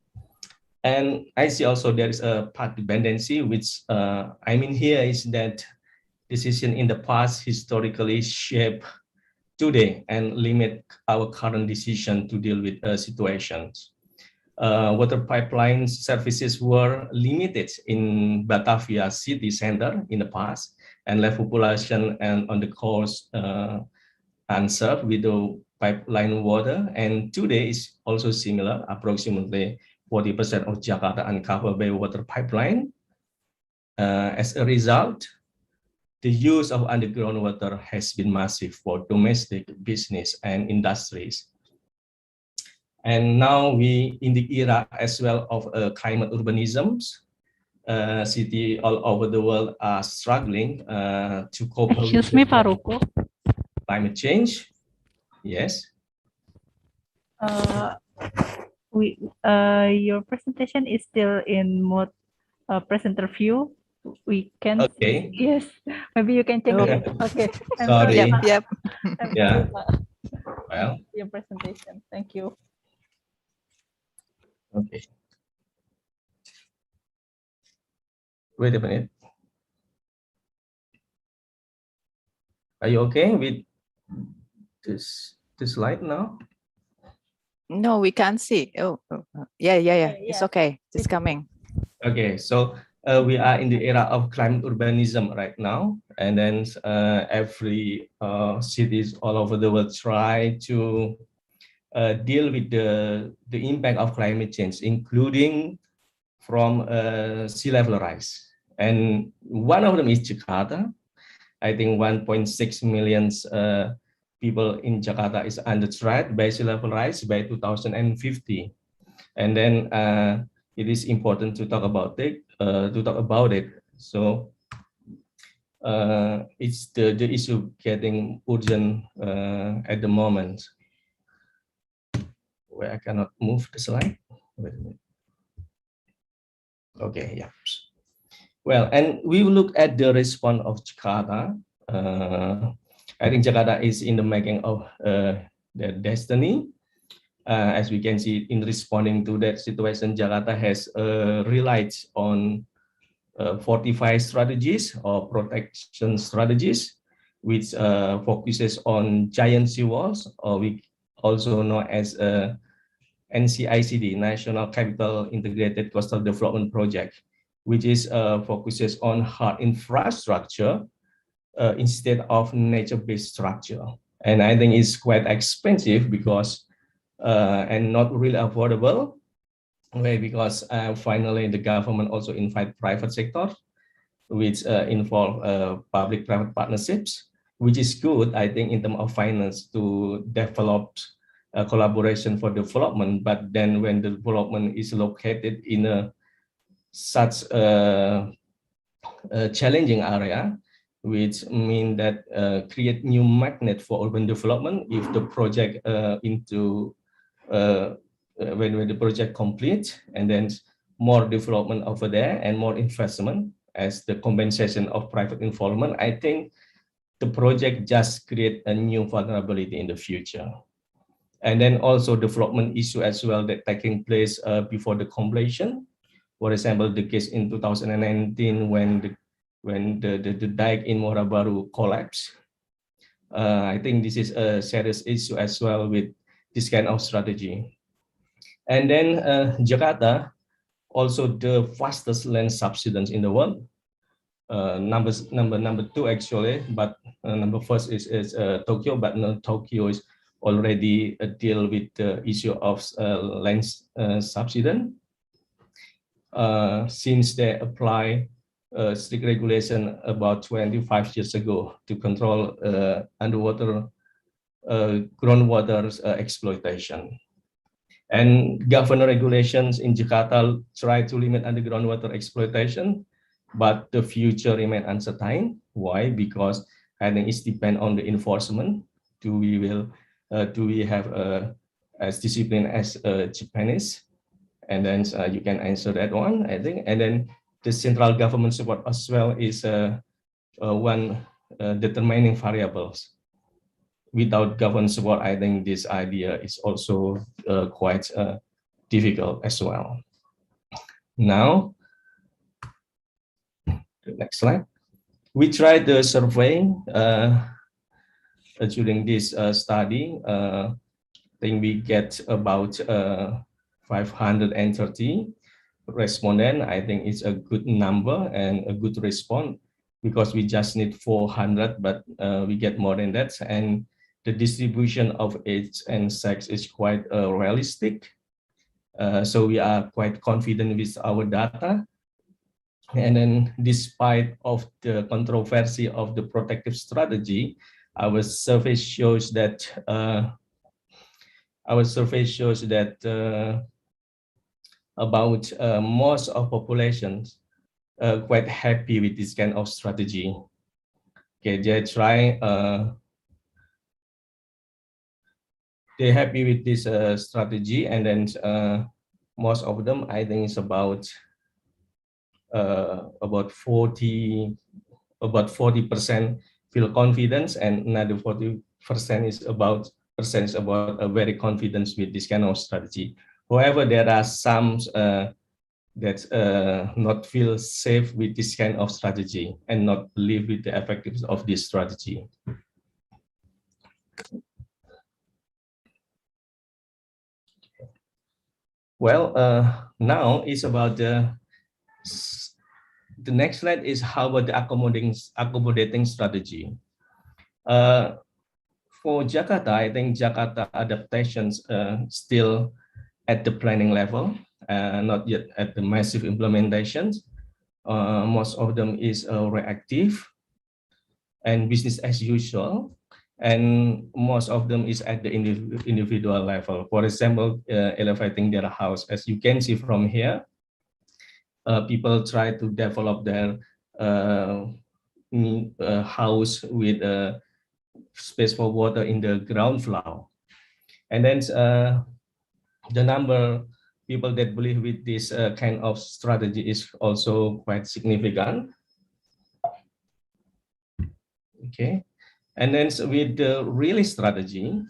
And I see also there is a path dependency, which I mean here is that decision in the past historically shape today and limit our current decision to deal with situations. Water pipeline services were limited in Batavia city center in the past, and left population and on the coast unserved with the pipeline water. And today is also similar, approximately 40% of Jakarta uncovered by water pipeline. As a result, the use of underground water has been massive for domestic business and industries. And now we in the era as well of climate urbanisms. Cities all over the world are struggling to cope Excuse with me, Pak Rukuh. climate change. Yes. Your presentation is still in mode presenter view. We can Okay. see. Yes, maybe you can check Oh. it. Okay. I'm Sorry. Yep, Pak. yep. I'm Yeah. sorry, Pak. Well, Your presentation. Thank you. okay. Wait a minute. Are you okay with this slide now? No, we can't see. Oh, yeah. It's Yeah. okay. It's coming. Okay, so we are in the era of climate urbanism right now, and then every cities all over the world try to deal with the impact of climate change, including from sea level rise. And one of them is Jakarta. I think 1.6 million people in Jakarta is under threat by sea level rise by 2050. And then it is important to talk about it. So it's the issue getting urgent at the moment. Where I cannot move the slide. Wait a minute. Okay, yeah. Well, and we will look at the response of Jakarta. I think Jakarta is in the making of their destiny. As we can see, in responding to that situation, Jakarta has relied on fortified strategies or protection strategies, which focuses on giant seawalls, or we also know as NCICD, National Capital Integrated Coastal Development Project, which is focuses on hard infrastructure instead of nature-based structure. And I think it's quite expensive because and not really affordable, because finally the government also invite private sector, which involve public-private partnerships, which is good, I think, in terms of finance to develop a collaboration for development. But then when the development is located in a such a challenging area, which mean that create new magnet for urban development if the project when the project complete, and then more development over there and more investment as the compensation of private involvement, I think the project just create a new vulnerability in the future. And then also development issue as well that taking place before the completion. For example, the case in 2019 when the dike in Muara Baru collapsed. I think this is a serious issue as well with this kind of strategy. And then Jakarta, also the fastest land subsidence in the world. Number two actually, but number first is Tokyo, but no, Tokyo is already deal with the issue of land subsidence since they apply strict regulation about 25 years ago to control underwater groundwater exploitation. And government regulations in Jakarta try to limit underground water exploitation, but the future remain uncertain. Why? Because I think it's depend on the enforcement. Do we have as discipline as Japanese? And then you can answer that one, I think. And then the central government support as well is one determining variables. Without government support, I think this idea is also quite difficult as well. Now, the next slide. We tried the survey during this study. I think we get about 530 respondents. I think it's a good number and a good response because we just need 400, but we get more than that. And the distribution of age and sex is quite realistic. So we are quite confident with our data. And then despite of the controversy of the protective strategy, our survey shows that about most of populations quite happy with this kind of strategy. Okay, they're happy with this strategy, and then most of them, I think, is about 40% feel confidence, and another 40% is about very confidence with this kind of strategy. However, there are some that not feel safe with this kind of strategy and not believe with the effectiveness of this strategy. Well, now it's about the next slide is how about the accommodating strategy. For Jakarta, I think Jakarta adaptations still at the planning level, not yet at the massive implementations. Most of them is reactive and business as usual, and most of them is at the individual level. For example, elevating their house. As you can see from here, people try to develop their house with space for water in the ground floor. And then the number people that believe with this kind of strategy is also quite significant. Okay, and then with the really strategy,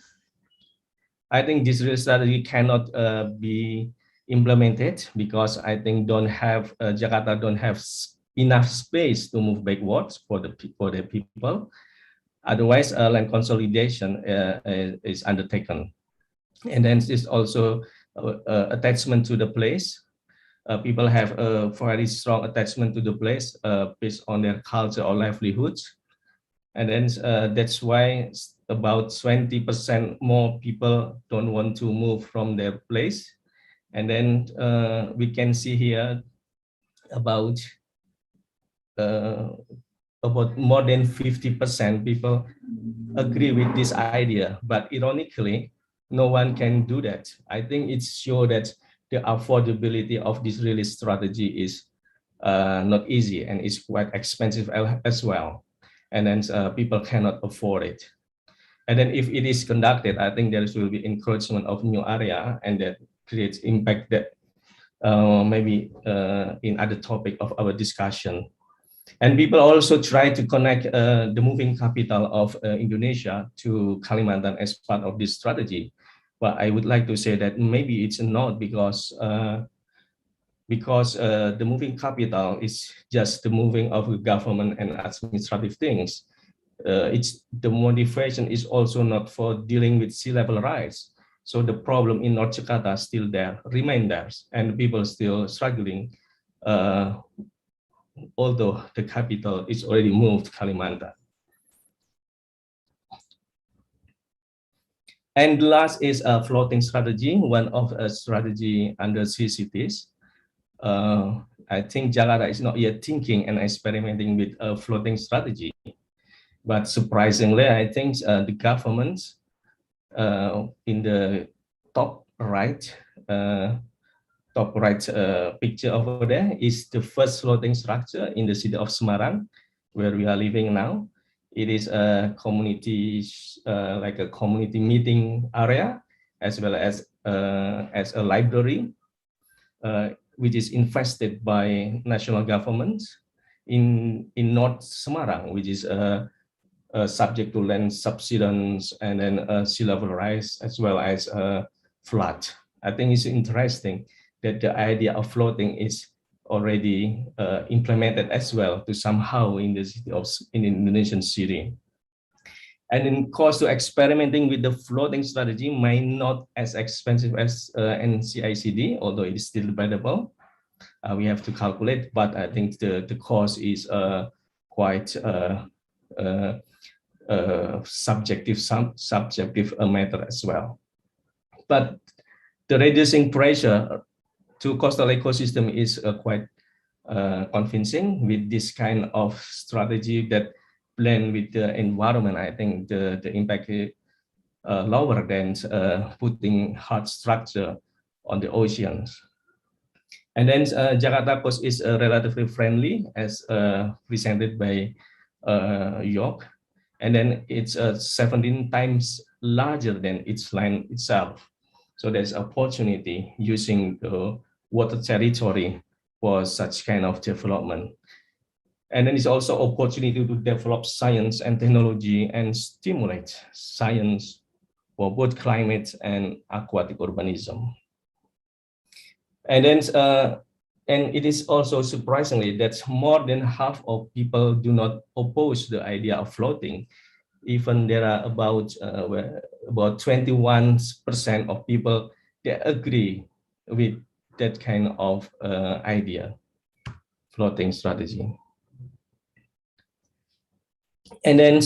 I think this really strategy cannot be implemented because I think Jakarta don't have enough space to move backwards for the people. Otherwise, land consolidation is undertaken. And then it's also attachment to the place. People have a very strong attachment to the place based on their culture or livelihoods. And then that's why about 20% more people don't want to move from their place. And then we can see here about more than 50% people agree with this idea, but ironically, no one can do that. I think it's sure that the affordability of this really strategy is not easy and it's quite expensive as well. And then people cannot afford it. And then if it is conducted, I think there will be encouragement of new area, and that creates impact that maybe in other topic of our discussion. And people also try to connect the moving capital of Indonesia to Kalimantan as part of this strategy. But I would like to say that maybe it's not because the moving capital is just the moving of government and administrative things. The motivation is also not for dealing with sea level rise. So the problem in North Jakarta still there, remain there, and people still struggling. Although the capital is already moved to Kalimantan. And last is a floating strategy, one of a strategy under sea cities. I think Jakarta is not yet thinking and experimenting with a floating strategy. But surprisingly, I think the government in the top right picture over there is the first floating structure in the city of Semarang, where we are living now. It is a community, like a community meeting area, as well as a library, which is infested by national government in North Semarang, which is subject to land subsidence and then sea level rise, as well as flood. I think it's interesting that the idea of floating is already implemented as well to somehow in the city in Indonesian city. And in cost to experimenting with the floating strategy might not as expensive as NCICD, although it is still debatable. We have to calculate, but I think the cost is quite subjective matter as well. But the reducing pressure to coastal ecosystem is quite convincing with this kind of strategy that blend with the environment. I think the impact is lower than putting hard structure on the oceans. And then Jakarta coast is relatively friendly, as presented by Joerg. And then it's 17 times larger than its land itself. So there's opportunity using the water territory for such kind of development. And then it's also opportunity to develop science and technology and stimulate science for both climate and aquatic urbanism. And then, and it is also surprisingly that more than half of people do not oppose the idea of floating. Even there are about 21% of people that agree with that kind of idea, floating strategy. And then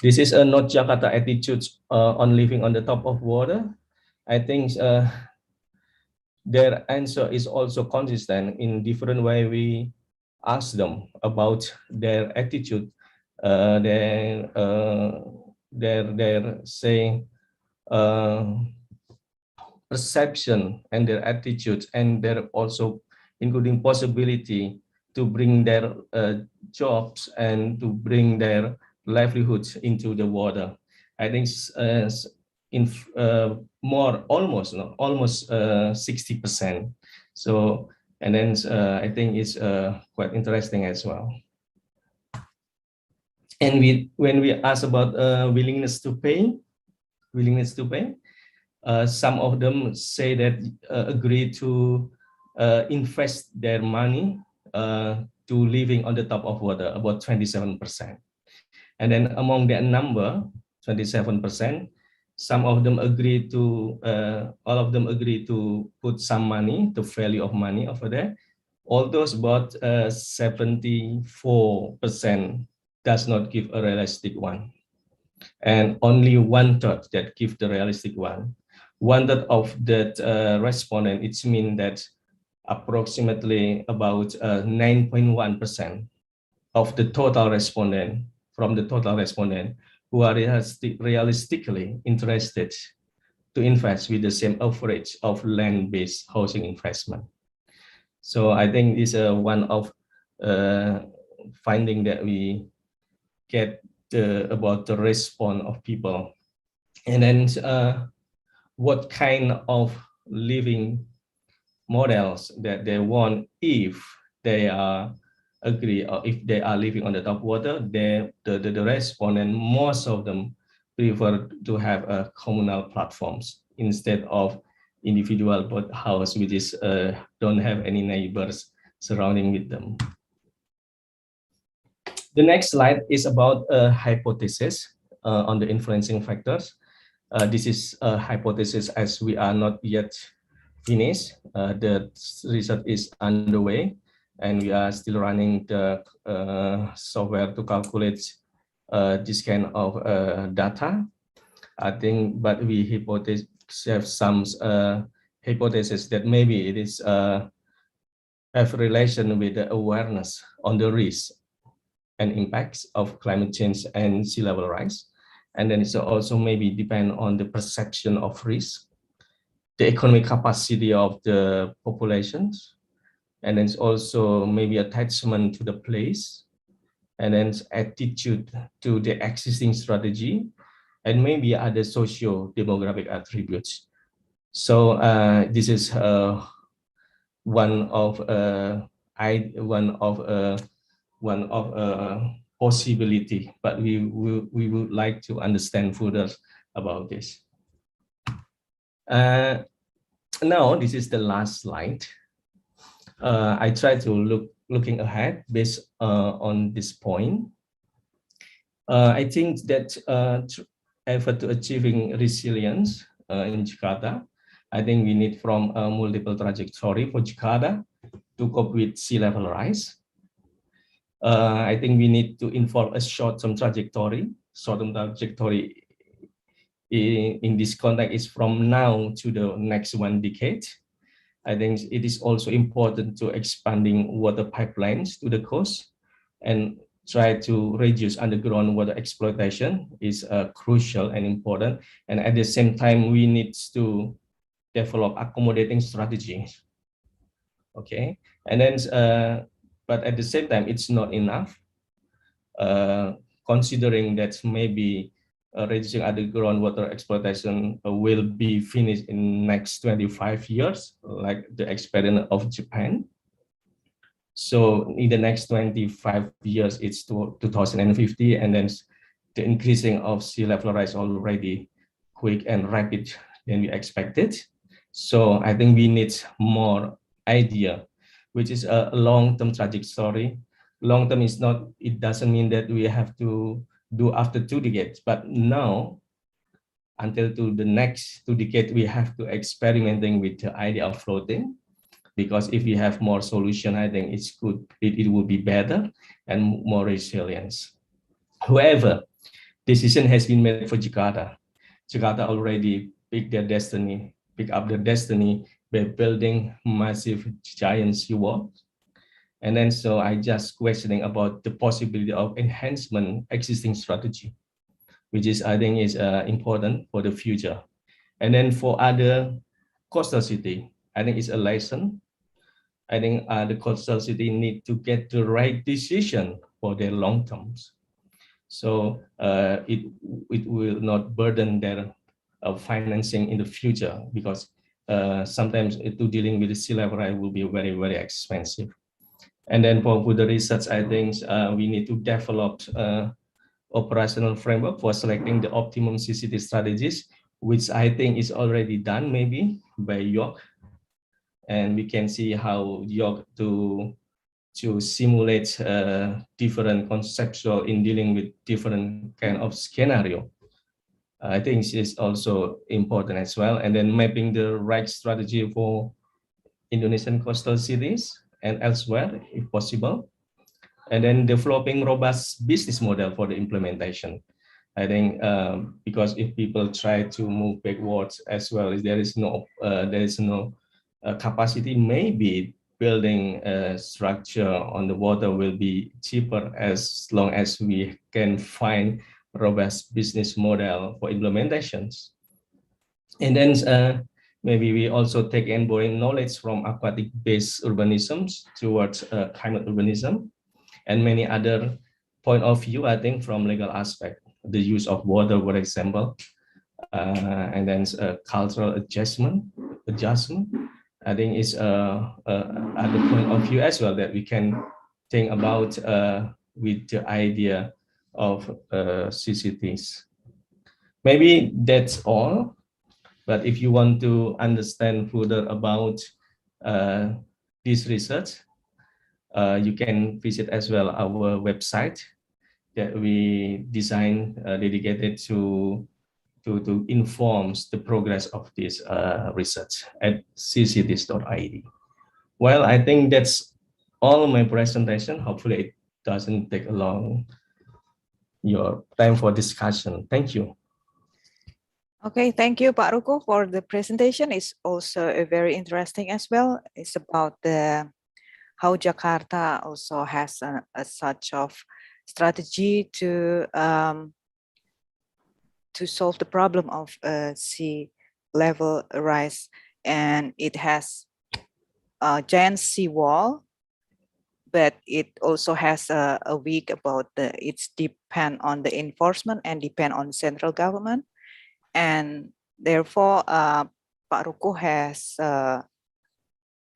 this is a not Jakarta attitude on living on the top of water. I think their answer is also consistent in different way we ask them about their attitude, their say perception and their attitude, and their also including possibility to bring their jobs and to bring their livelihoods into the water. I think in more almost 60%. So, and then I think it's quite interesting as well. And when we ask about willingness to pay, some of them say that agree to invest their money to living on the top of water, about 27%. And then among that number, 27%, some of them agree to, all of them agree to put some money, the value of money over there. Although about 74% does not give a realistic one. And only 1/3 that give the realistic one. 1/3 of that respondent, it means that approximately about 9.1% of the total respondent, from the total respondent, who are realistically interested to invest with the same average of land-based housing investment. So I think this is one of finding that we get about the response of people. And then what kind of living models that they want if they are agree, or if they are living on the top water, the respondent, most of them prefer to have communal platforms instead of individual boat house, which is don't have any neighbors surrounding with them. The next slide is about a hypothesis on the influencing factors. This is a hypothesis as we are not yet finished. The research is underway, and we are still running the software to calculate this kind of data. I think, but we have some hypothesis that maybe it is have relation with the awareness on the risk and impacts of climate change and sea level rise. And then it's also maybe depend on the perception of risk, the economic capacity of the populations, and then it's also maybe attachment to the place, and then attitude to the existing strategy, and maybe other socio-demographic attributes. So this is one of possibility, but we would like to understand further about this. Now this is the last slide. I try to looking ahead based on this point. I think that effort to achieving resilience in Jakarta, I think we need from a multiple trajectory for Jakarta to cope with sea level rise. I think we need to involve a short-term trajectory. Short-term trajectory in this context is from now to the next 1 decade. I think it is also important to expanding water pipelines to the coast and try to reduce underground water exploitation is crucial and important. And at the same time, we need to develop accommodating strategies. Okay, and then, but at the same time, it's not enough. Considering that maybe reducing underground water exploitation will be finished in next 25 years, like the experiment of Japan. So in the next 25 years, it's 2050, and then the increasing of sea level rise already quick and rapid than we expected. So I think we need more idea, which is a long-term trajectory. Long-term is not, it doesn't mean that we have to do after 2 decades, but now until to the next 2 decades, we have to experimenting with the idea of floating, because if we have more solution, I think it's good, it will be better and more resilience. However, decision has been made for Jakarta. Jakarta already picked up their destiny by building massive giant seawall. And then so I just questioning about the possibility of enhancement existing strategy, which is I think is important for the future. And then for other coastal city, I think it's a lesson. I think the coastal city need to get the right decision for their long terms. So it will not burden their financing in the future, because sometimes to dealing with the sea level rise will be very, very expensive. And then for the research, I think we need to develop operational framework for selecting the optimum CCT strategies, which I think is already done maybe by Joerg. And we can see how Joerg to simulate different conceptual in dealing with different kind of scenario. I think is also important as well. And then mapping the right strategy for Indonesian coastal cities and elsewhere, if possible. And then developing robust business model for the implementation. I think because if people try to move backwards as well, there is no capacity, maybe building a structure on the water will be cheaper as long as we can find robust business model for implementations. And then maybe we also take and borrow knowledge from aquatic-based urbanisms towards climate urbanism, and many other point of view, I think, from legal aspect, the use of water, for example, and then cultural adjustment, I think is other point of view as well that we can think about with the idea of CCTs. Maybe that's all. But if you want to understand further about this research, you can visit as well our website that we designed dedicated to inform the progress of this research at ccts.id. Well, I think that's all my presentation. Hopefully it doesn't take a long your time for discussion. Thank you. Okay, thank you, Pak Rukuh, for the presentation. It's also very interesting as well. It's about the how Jakarta also has a such of strategy to solve the problem of sea level rise, and it has a giant seawall, but it also has a weak about it's depend on the enforcement and depend on central government. And therefore, Pak Rukuh has a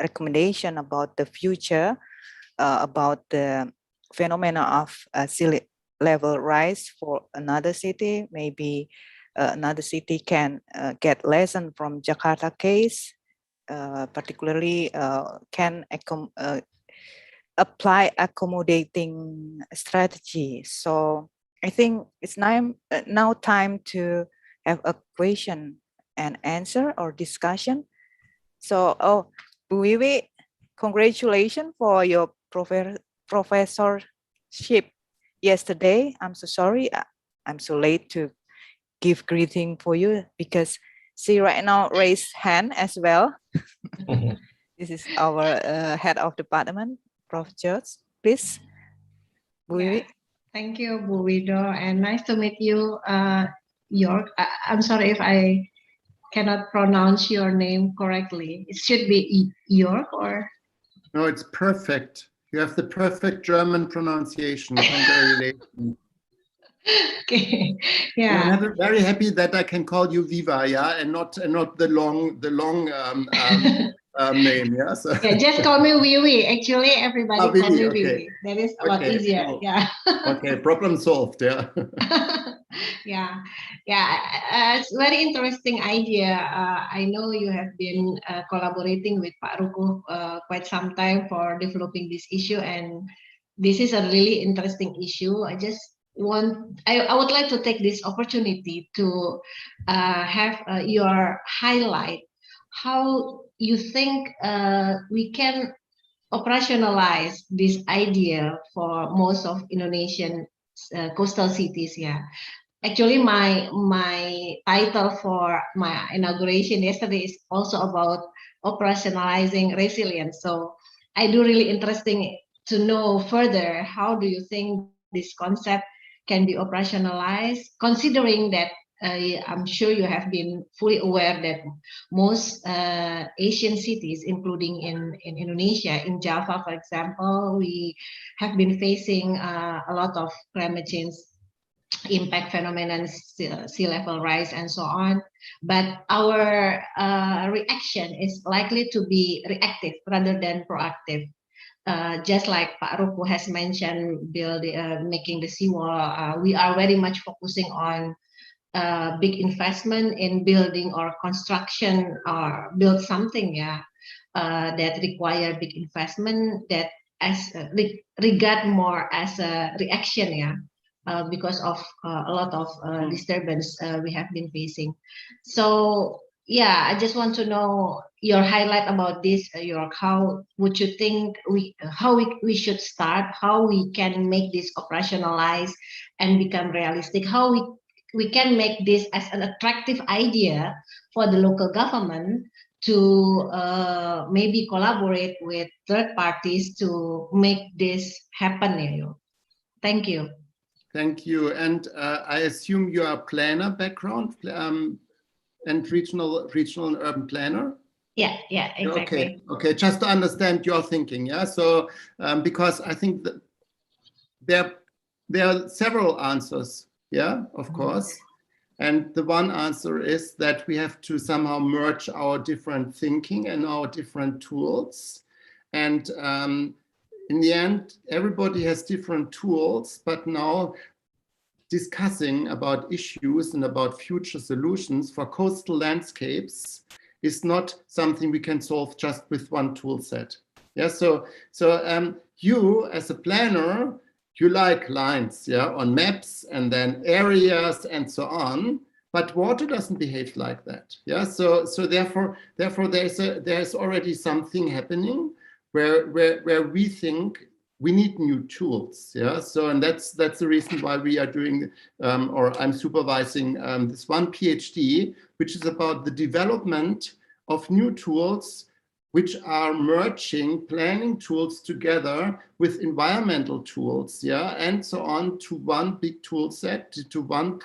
recommendation about the future, about the phenomena of sea level rise for another city. Maybe another city can get lesson from Jakarta case, particularly can apply accommodating strategy. So I think it's now time to have a question and answer or discussion. So, Bu Wiwi, congratulations for your professorship yesterday. I'm so sorry, I'm so late to give greeting for you because see right now raised hand as well. This is our head of department, Prof. Joerg. Please, Bu Yeah. Wiwi. Thank you, Bu Wido, and nice to meet you, Joerg. I'm sorry if I cannot pronounce your name correctly. It should be Joerg or? No, it's perfect. You have the perfect German pronunciation. Congratulations. Okay, Yeah, yeah. I'm very happy that I can call you Viva, yeah, and not the long name, yeah. So. Yeah, just call me Wiwi. Actually, everybody Ah, call Wiwi, me okay. Wiwi. That is a lot Okay, easier. cool. Yeah. Okay, problem solved. Yeah. Yeah, yeah. It's very interesting idea. I know you have been collaborating with Pak Rukuh quite some time for developing this issue, and this is a really interesting issue. I would like to take this opportunity to have your highlight how you think we can operationalize this idea for most of Indonesian coastal cities. Yeah, actually, my title for my inauguration yesterday is also about operationalizing resilience. So I do really interesting to know further how do you think this concept can be operationalized, considering that I'm sure you have been fully aware that most Asian cities, including in Indonesia, in Java, for example, we have been facing a lot of climate change impact phenomena, sea level rise, and so on. But our reaction is likely to be reactive rather than proactive. Just like Pak Rukuh has mentioned, making the seawall, we are very much focusing on big investment in building or construction or build something, yeah, that require big investment that as regard more as a reaction, yeah. Because of a lot of disturbance we have been facing. So yeah, I just want to know your highlight about this, Joerg. How would you think we should start? How we can make this operationalized and become realistic? How we can make this as an attractive idea for the local government to maybe collaborate with third parties to make this happen, you know. Thank you. Thank you. And I assume you are planner background and regional and urban planner? Yeah, exactly. Okay, just to understand your thinking, yeah? So, because I think that there are several answers, yeah, of course. And the one answer is that we have to somehow merge our different thinking and our different tools. And in the end, everybody has different tools, but now discussing about issues and about future solutions for coastal landscapes is not something we can solve just with one tool set. Yeah, so you as a planner, you like lines, yeah, on maps and then areas and so on, but water doesn't behave like that. Yeah, so therefore there's already something happening where we think we need new tools. Yeah, so and that's the reason why we are doing or I'm supervising this one PhD, which is about the development of new tools which are merging planning tools together with environmental tools, yeah, and so on, to one big tool set, to one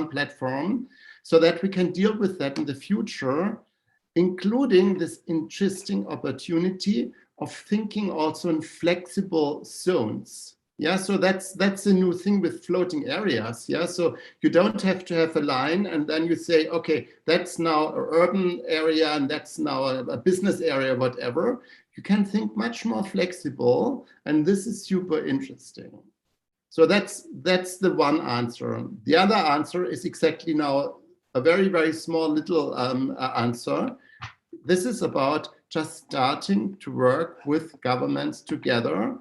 platform, so that we can deal with that in the future, including this interesting opportunity of thinking also in flexible zones. Yeah, so that's a new thing with floating areas. Yeah, so you don't have to have a line and then you say, okay, that's now an urban area and that's now a business area, whatever. You can think much more flexible, and this is super interesting. So that's the one answer. The other answer is exactly now a very, very small little answer. This is about just starting to work with governments together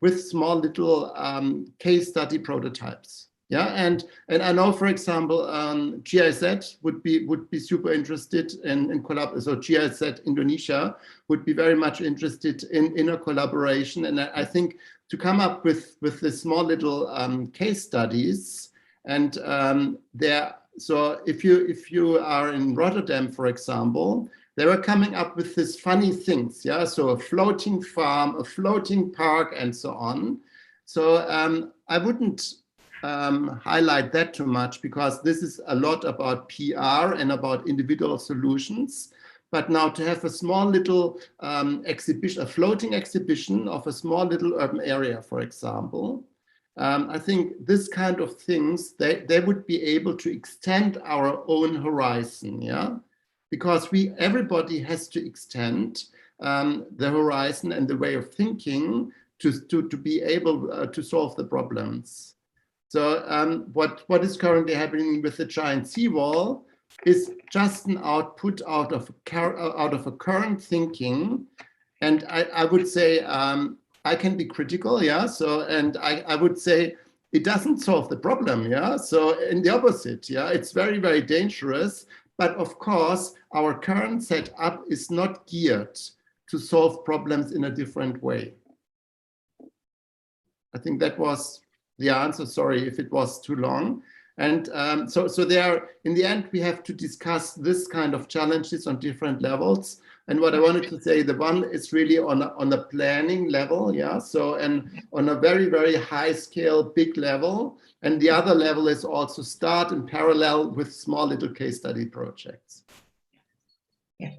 with small little case study prototypes. Yeah, and I know, for example, GIZ would be super interested in collab. So GIZ Indonesia would be very much interested in a collaboration, and I think to come up with the small little case studies, and there. So if you are in Rotterdam, for example, they were coming up with these funny things, yeah. So a floating farm, a floating park, and so on. So I wouldn't highlight that too much, because this is a lot about PR and about individual solutions. But now to have a small little exhibition, a floating exhibition of a small little urban area, for example, I think this kind of things, they would be able to extend our own horizon, yeah? Because everybody has to extend the horizon and the way of thinking to be able to solve the problems. So what is currently happening with the giant seawall is just an output out of a current thinking. And I would say, I can be critical, yeah. So, and I would say it doesn't solve the problem, yeah. So in the opposite, yeah, it's very, very dangerous. But of course, our current setup is not geared to solve problems in a different way. I think that was the answer. Sorry if it was too long. And so there, in the end, we have to discuss this kind of challenges on different levels. And what I wanted to say, the one is really on a planning level, yeah. So, and on a very, very high scale, big level. And the other level is also start in parallel with small little case study projects. Yeah.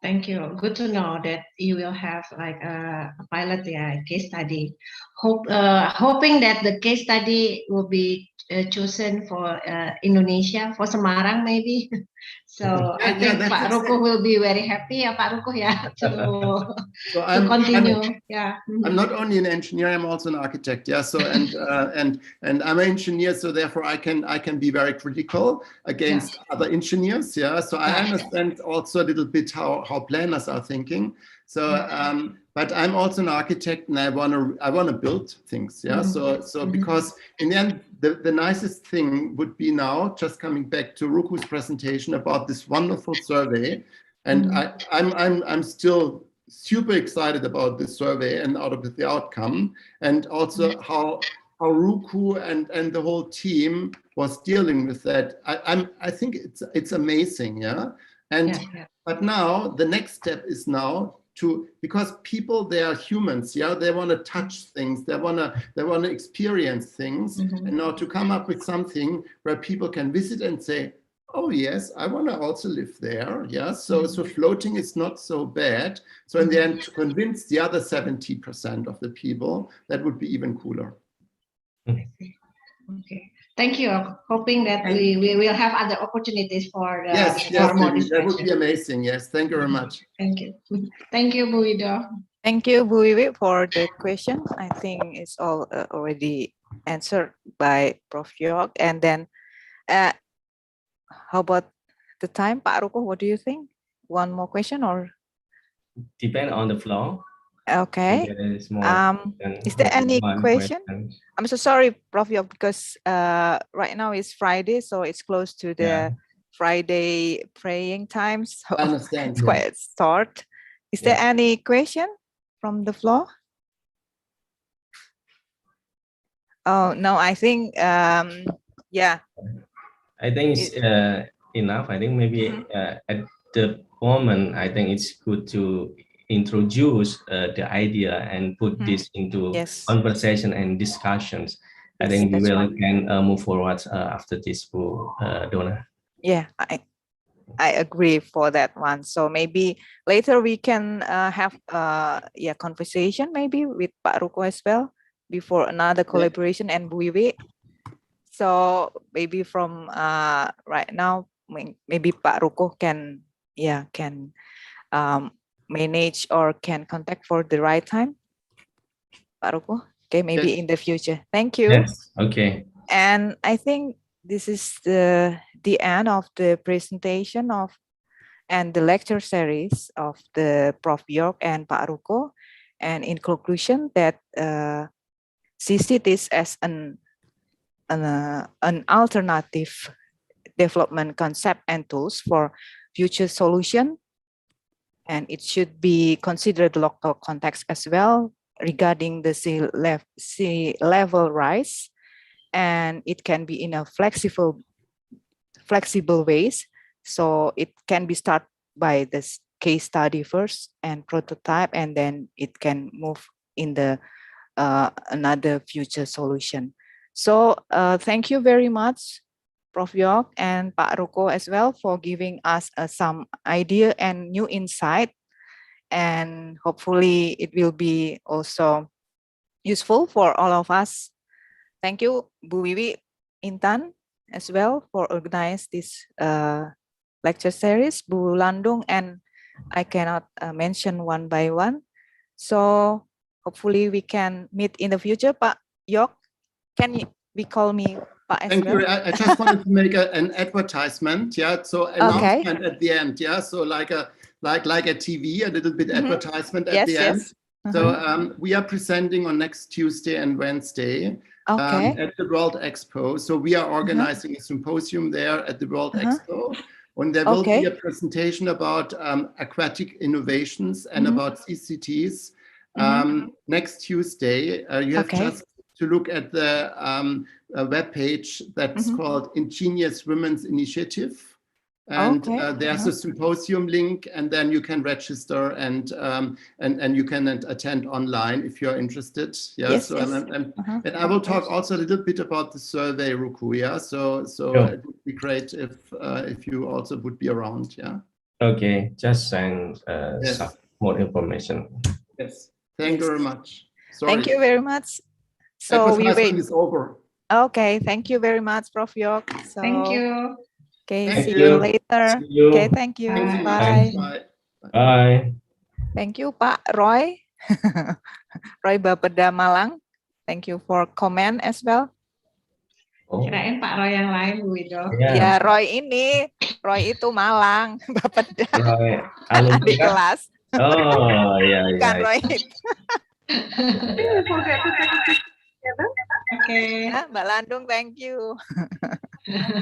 Thank you. Good to know that you will have like a pilot case study. Hoping that the case study will be chosen for Indonesia, for Semarang maybe. So I think Pak Rukuh will be very happy, Pak Rukuh, yeah, to continue. I'm not only an engineer, I'm also an architect, yeah. So and I'm an engineer, so therefore I can be very critical against other engineers, yeah. So I understand also a little bit how planners are thinking. So but I'm also an architect, and I wanna build things, yeah. So because in the end, the nicest thing would be now, just coming back to Rukuh's presentation about this wonderful survey, and I'm still super excited about this survey and out of the outcome, and also how Rukuh and the whole team was dealing with that. I think it's amazing, yeah. And but now the next step is now because people, they are humans, yeah, they want to touch things, they want to experience things, and now to come up with something where people can visit and say, oh yes, I want to also live there, yeah. So floating is not so bad. So in the end, to convince the other 70% of the people, that would be even cooler. Okay. Thank you. Hoping that we will have other opportunities for yes, more that would be amazing. Yes, thank you very much. Thank you. Thank you, Bu Wido. Thank you, Bu Wiwi, for the question. I think it's all already answered by Prof. Joerg. And then, how about the time, Pak Rukuh? What do you think? One more question or? Depend on the floor. Okay. Is there any question? I'm so sorry, Prof. Joerg, because right now it's Friday, so it's close to the Friday praying time. So I understand. It's quite short. Is there any question from the floor? Oh no, I think yeah. I think it's enough. I think maybe at the moment, I think it's good to introduce the idea and put this into conversation and discussions. I think we can move forward after this, Bu Donna. Yeah, I agree for that one. So maybe later we can have conversation maybe with Pak Rukuh as well before another collaboration and Bu Wiwi. So maybe from right now, maybe Pak Rukuh can manage or can contact for the right time. Pak Rukuh, okay, maybe in the future. Thank you. Yes. Okay. And I think this is the end of the presentation and the lecture series of the Prof. Joerg and Pak Rukuh. And in conclusion, that she sees this as an alternative development concept and tools for future solution, and it should be considered local context as well regarding the sea level rise, and it can be in a flexible ways, so it can be start by this case study first and prototype, and then it can move in the another future solution. So thank you very much, Prof. Joerg and Pak Rukuh as well for giving us some idea and new insight. And hopefully it will be also useful for all of us. Thank you, Bu Wiwi, Intan, as well for organize this lecture series, Bu Landung, and I cannot mention one by one. So hopefully we can meet in the future. Pak Joerg, can we call me Pak as Thank well? you. I just wanted to make an advertisement. Yeah. So announcement at the end. Yeah. So like a TV, a little bit advertisement at the end. So we are presenting on next Tuesday and Wednesday at the World Expo. So we are organizing a symposium there at the World Expo. And there will be a presentation about aquatic innovations and about CCTs next Tuesday. You have just to look at the web page that's called Ingenious Women's Initiative. And there's a symposium link, and then you can register and you can attend online if you're interested. Yeah. Yes, so yes. And I will talk also a little bit about the survey, Rukuh. Yeah. So it would be great if you also would be around. Yeah. Okay. Just send some more information. Yes. Thank you very much. Sorry. Thank you very much. So we wait. Is over. Okay. Thank you very much, Prof. Joerg. So, Thank you. Okay. Thank See you. you later. See you. Okay. Thank you. Bye. Bye. Bye. Thank you, Pak Roy. Roy Bapeda Malang. Thank you for comment as well. Kirain Pak Roy yang lain, Bu Wido. Ya, Roy ini. Roy itu Malang. Bapeda. Roy alumni Di kan? kelas. Oh, iya. Bukan Roy itu. Oke. Mbak Landung, thank you.